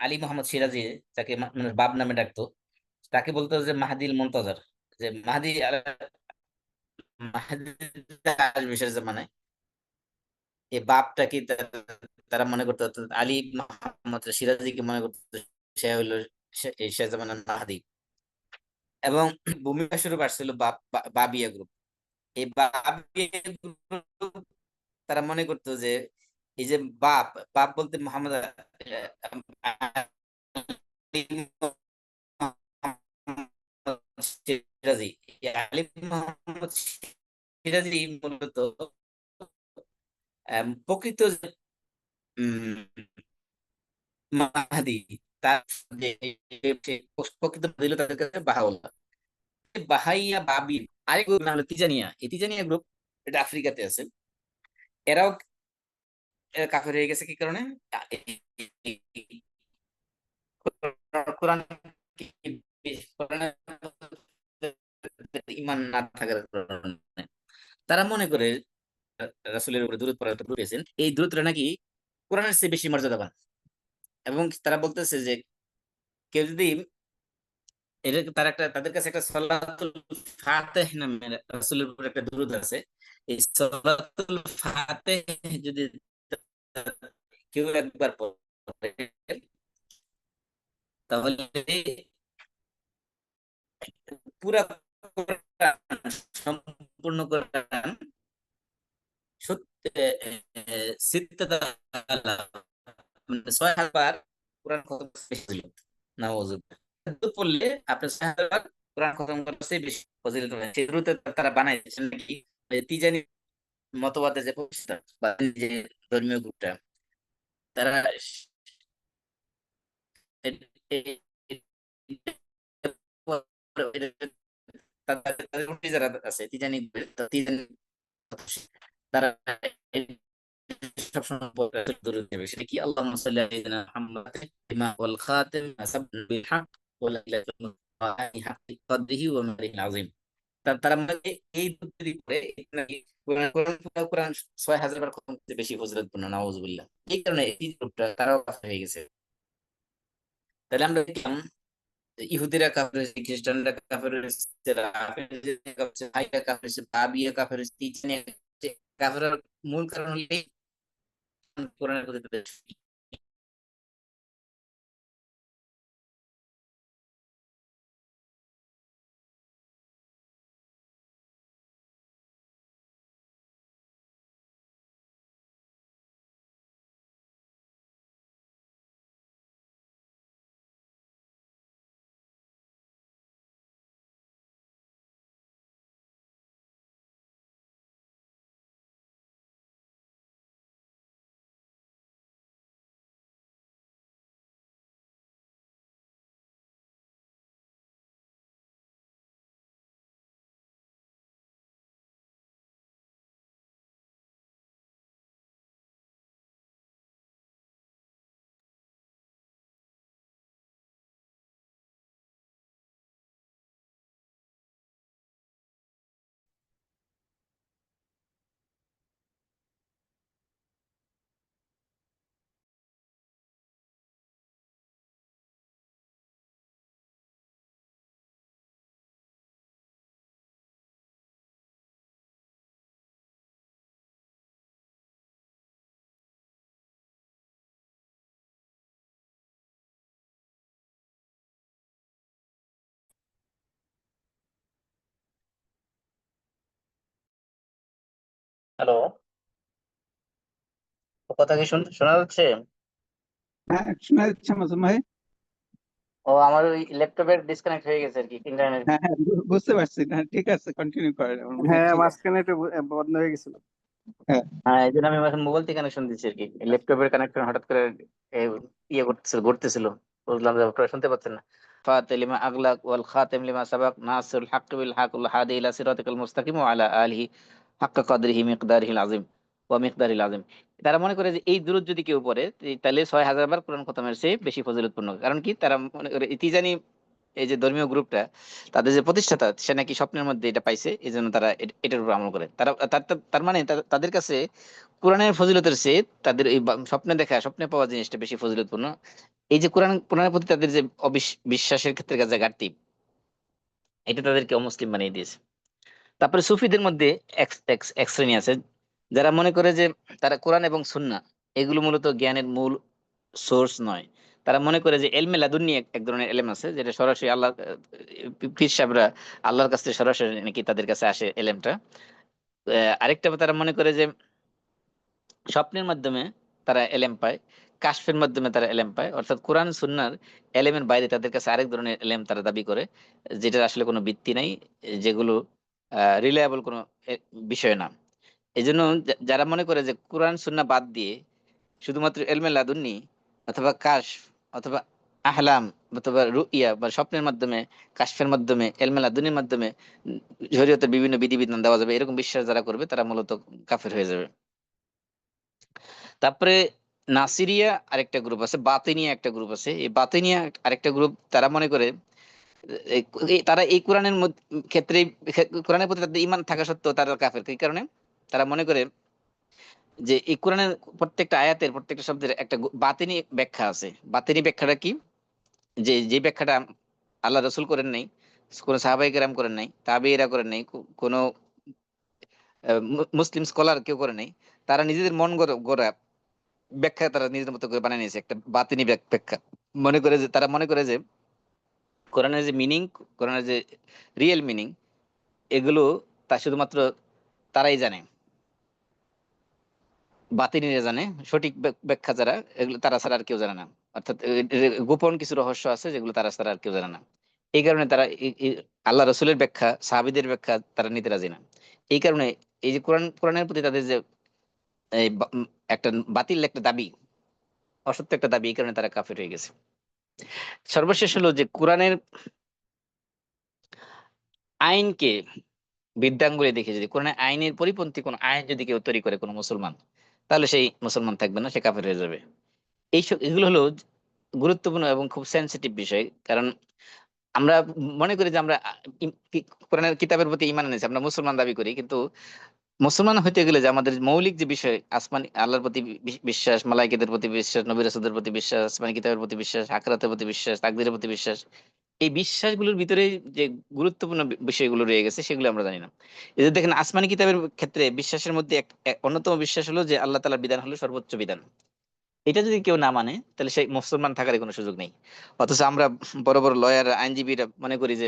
আলী মোহাম্মদ সিরাজি, যাকে মানুষ বাপ নামে ডাকতো, তাকে বলতো যে মাহাদিল মুনতাজার, যে মাহাদি আসবে শেষ জামানায়। এই বাপটাকে তারা মনে করতো, অর্থাৎ আলী মোহাম্মদ সিরাজিকে মনে করতো সে হইলো এই শেষ জামানার মাহাদি। এবং ভূমিকা স্বরূপ আসছিল বাবিয়া গ্রুপ। এই বাবিয়া গ্রুপ তারা মনে করতো যে এই যে বাপ বাপ বলতে মোহাম্মদ সিরাজি, আলী মোহাম্মদ সিরাজি মূলত প্রকৃত উম, মাহাদি, তার যে প্রকৃত দিল তাদের কাছে বাহাউল্লাহ। বাহাইয়া বাবি। আরেক গ্রুপ নাম হলো তিজানিয়া। এই তিজানিয়া গ্রুপ, এটা আফ্রিকাতে আছে। এরাও কাফের হয়ে গেছে কি কারণে? কোরআন কোরআনের ইমান না থাকার কারণে তারা মনে করে রাসূলের উপরে দরুদ পড়ার পেয়েছেন, এই দরুদটা নাকি কোরআনের চেয়ে বেশি মর্যাদাবান। এবং তারা বলতেছে যে কেউ যদি এটা, তাদের কাছে একটা সালাতুল ফাতিহ নামে রাসূলের উপরে একটা দরুদ আছে। এই সালাতুল ফাতিহ যদি কেউ একবার পড়ে, তাহলে পুরা কোরআন, সম্পূর্ণ কোরআন সত্য সিত্তাত আলাফ, মানে ৬,০০০ বার কোরআন খতম ফজিলত। নাউযুবিল্লাহ। দুরূদ পড়লে আপনি ৬,০০০ বার কোরআন খতম করার চেয়ে বেশি ফজিলত হয়। সেই দুরূদ তারা বানাইছেন নাকি তিজানি মতবাদের যে প্রতিষ্ঠাতা বা যে ধর্মীয় গ্রুপটা, তারা তাদের যারা আছে তিজানি, তিজানি তারা সবসময় দরুদ দেবে। সেটা কি? আল্লাহুম্মা সাল্লি আলা সাইয়্যিদিনা মুহাম্মাদ লিমা ওয়াল খাতিম সাব্বিল বিল হক ওয়া লা ইলাহা ইল্লাল্লাহ হাক্কি কদরিহি ওয়া মিকদারিহিল আযীম। তারা মানে এই দুটি করে নাকি কোরআন ৬,০০০ বার খতম করতে বেশি ফজিলতপূর্ণ। নাউযুবিল্লাহ। এই কারণে এই গ্রুপটা তারাও কাফের হয়ে গেছে। তাহলে আমরা দেখলাম যে ইহুদিরা কাফের হয়েছে, খ্রিস্টানরা কাফের হয়েছে, রাফেজরা কাফের হয়েছে, হাইরা কাফের হয়েছে, বাবিয়া কাফের হয়েছে, তিজানিয়া কাফের হয়েছে। কাফের হওয়ার মূল কারণ হলো এই কোরআনের প্রতি তাদের। হ্যালো, কথা কি শোনা যাচ্ছে? হ্যাঁ, শোনা যাচ্ছে মাসুম ভাই। ও আমার ওই ল্যাপটপের ডিসকানেক্ট হয়ে গেছে আর কি ইন্টারনেট। হ্যাঁ হ্যাঁ, বুঝতে পারছি না, ঠিক আছে, কন্টিনিউ করেন, আমার মনে হয় হ্যাঁ, ঠিক আছে। মাঝখানে একটু বন্ধ হয়ে গেছিল। হ্যাঁ হ্যাঁ এই জন্য আমি এখন মোবাইল থেকে কানেকশন দিচ্ছি আর কি, ল্যাপটপের কানেকশন হঠাৎ করে এ, ইয়ে করতেছিল, ঘুরতেছিল। বুঝলাম যে আপনারা শুনতে পাচ্ছেন না। ফাতিহ লিমা আগলাক ওয়াল খাতিম লিমা সাবাক নাসিরুল হক বিল হক ওয়াল হাদি ইলা সিরাতিকাল মুস্তাকিম ওয়া আলা আলিহি হাক্কা কদরিহি মিকদারিহিল আযীম ওয়া মিকদারিল আযীম। তারা মনে করে যে এই দুরূদ যদি কেউ পড়ে তাহলে 6000 বার কোরআন খতমের চেয়ে বেশি ফজিলতপূর্ণ। কারণ কি তারা মনে করে তিজানি এই যে ধর্মীয় গ্রুপটা, তাদের যে প্রতিষ্ঠাতা সে নাকি স্বপ্নের মধ্যে এটা পাইছে, এই জন্য তারা এটার উপর আমল করে। তারা তার মানে তাদের কাছে কোরআনের ফজিলতের চেয়ে তাদের এই স্বপ্নে দেখা, স্বপ্নে পাওয়া জিনিসটা বেশি ফজিলতপূর্ণ। এই যে কোরআনের প্রতি তাদের যে বিশ্বাসের ক্ষেত্রে যে ঘাটতি, এটা তাদেরকে অমুসলিম বানিয়ে দিয়েছে। তারপরে সুফিদের মধ্যে এক এক এক শ্রেণী আছে যারা মনে করে যে তারা কোরআন এবং সুন্নাহ এগুলো মূলত জ্ঞানের মূল সোর্স নয়। তারা মনে করে যে এলমে লাদুন্নি এক ধরনের এলেম আছে, যেটা সরাসরি আল্লাহ পীর সাহেবরা আল্লাহর কাছ থেকে সরাসরি নাকি তাদের কাছে আসে এলেমটা। আরেকটা তারা মনে করে যে স্বপ্নের মাধ্যমে তারা এলেম পায়, কাশফের মাধ্যমে তারা এলেম পায়। অর্থাৎ কোরআন সুন্নাহর এলেমের বাইরে তাদের কাছে আরেক ধরনের এলেম তারা দাবি করে, যেটার আসলে কোনো ভিত্তি নাই, যেগুলো রিলায়েবল কোনো বিষয় না। এই জন্য যারা মনে করে যে কোরআন সুন্নাহ বাদ দিয়ে শুধুমাত্র এলমে লাদুন্নি অথবা কাশফ অথবা আহলাম অথবা রুইয়া বা স্বপ্নের মাধ্যমে, কাশফের মাধ্যমে, এলমে লাদুনির মাধ্যমে শরীয়তের বিভিন্ন বিধিবিধান দেওয়া যাবে, এরকম বিশ্বাস যারা করবে তারা মূলত কাফের হয়ে যাবে। তারপরে নাসিরিয়া আরেকটা গ্রুপ আছে, বাতিনিয়া একটা গ্রুপ আছে। এই বাতিনিয়া আরেকটা গ্রুপ, তারা মনে করে তারা এই কোরআনের ক্ষেত্রে কোরআনের প্রতি তাদের ঈমান থাকা সত্ত্বেও তারা কাফের। এই কারণে তারা মনে করে যে এই কোরআনের প্রত্যেকটা আয়াতের, প্রত্যেকটা শব্দের একটা বাতিনি ব্যাখ্যা আছে। বাতিনি ব্যাখ্যাটা কি? যে যে ব্যাখ্যাটা আল্লাহ রসুল করেন নাই, কোন সাহাবাই কেরাম করেন নাই, তাবেঈরা করেন নাই, কোন মুসলিম স্কলার কেউ করে নাই, তারা নিজেদের মন গড়া ব্যাখ্যা তারা নিজেদের মতো করে বানিয়ে নিয়েছে, একটা বাতিনি ব্যাখ্যা। মনে করে যে তারা মনে করে যে কোরআনের যে মিনিং, কোরআনের যে রিয়েল মিনিং, এগুলো তা শুধুমাত্র তারাই জানে, বাতিনিরা জানে। সঠিক ব্যাখ্যা যারা, এগুলো তারা ছাড়া আর কেউ জানে না। অর্থাৎ গোপন কিছু রহস্য আছে যেগুলো তারা ছাড়া আর কেউ জানে না। এই কারণে তারা আল্লাহ রসুলের ব্যাখ্যা, সাহাবীদের ব্যাখ্যা তারা নিতে রাজি না। এই কারণে এই যে কোরআনের প্রতি তাদের যে এই একটা বাতিল একটা দাবি, অসত্য একটা দাবি, এই কারণে তারা কাফের হয়ে গেছে। সর্বশেষ হলো যে কোরআনের আইনকে বৃদ্ধাঙ্গুলে দেখে যদি কোরআনের আইনের পরিপন্থী কোন আইন যদি কেউ তৈরি করে কোনো মুসলমান, তাহলে সেই মুসলমান থাকবে না, সে কাফের হয়ে যাবে। এইসব এগুলো হলো গুরুত্বপূর্ণ এবং খুব সেনসিটিভ বিষয়। কারণ আমরা মনে করি যে আমরা কোরআনের কিতাবের প্রতি ঈমান এনেছি, আমরা মুসলমান দাবি করি, কিন্তু মুসলমান হইতে গেলে যে আমাদের মৌলিক যে বিষয়, আসমানি আল্লাহর প্রতি বিশ্বাস, মালাইকাদের প্রতি বিশ্বাস, নবী রাসূলদের প্রতি বিশ্বাস, আসমানি কিতাবের প্রতি বিশ্বাস, আখিরাতের প্রতি বিশ্বাস, তাকদীরের প্রতি বিশ্বাস, এই বিশ্বাসগুলোর ভিতরে যে গুরুত্বপূর্ণ বিষয়গুলো রয়ে গেছে সেগুলো আমরা জানি না। এই যে দেখেন আসমানি কিতাবের ক্ষেত্রে বিশ্বাসের মধ্যে এক অন্যতম বিশ্বাস হলো যে আল্লাহ তাআলার বিধান হলো সর্বোচ্চ বিধান। এটা যদি কেউ না মানে তাহলে সেই মুসলমান থাকার কোনো সুযোগ নেই। অথচ আমরা বড় বড় লয়ার, আইনজীবীরা মনে করি যে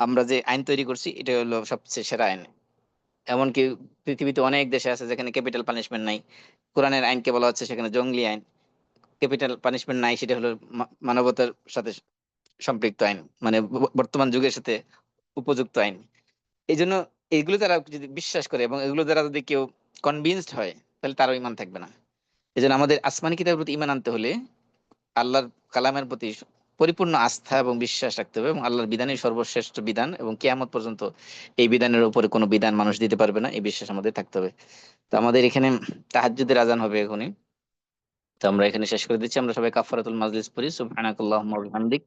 আমরা যে আইন তৈরি করছি এটা হলো সবচেয়ে সেরা আইন। এমনকি পৃথিবীতে অনেক দেশে আছে যেখানে ক্যাপিটাল পানিশমেন্ট নাই, কোরআনের আইনকে বলা হচ্ছে সেখানে জঙ্গলি আইন। ক্যাপিটাল পানিশমেন্ট নাই, সেটা হলো মানবতার সাথে সম্পৃক্ত আইন, মানে বর্তমান যুগের সাথে উপযুক্ত আইন। এই জন্য এইগুলো যারা যদি বিশ্বাস করে এবং এগুলো যারা যদি কেউ কনভিন্সড হয়, তাহলে তারও ইমান থাকবে না। এই জন্য আমাদের আসমানি কিতাবের প্রতি ইমান আনতে হলে আল্লাহর কালামের প্রতি পরিপূর্ণ আস্থা এবং বিশ্বাস রাখতে হবে, এবং আল্লাহর বিধানই সর্বশ্রেষ্ঠ বিধান, এবং কিয়ামত পর্যন্ত এই বিধানের উপরে কোনো বিধান মানুষ দিতে পারবে না, এই বিশ্বাস আমাদের থাকতে হবে। তো আমাদের এখানে তাহাজ্জুদের আজান হবে এখনই, তো আমরা এখানে শেষ করে দিচ্ছি। আমরা সবাই কাফারাতুল মাজলিস পড়ি। সুবহানাকাল্লাহুম্মা ওয়া বিহামদিক,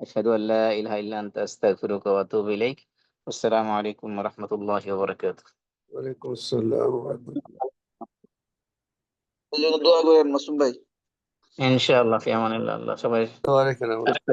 আশহাদু আল্লা ইলাহা ইল্লা আনতা আস্তাগফিরুকা ওয়া আতুবু ইলাইক। আসসালামু আলাইকুম ওয়া রাহমাতুল্লাহি ওয়া বারাকাতুহু। ওয়ালাইকুম আসসালাম ওয়া রাহমাতুল্লাহ। এই জন্য দোয়া করেন মাসুম ভাই। ইনশাআল্লাহ, ফি আমানিল্লাহ। আল্লাহ সবাই দোয়া রেখেন আমরা।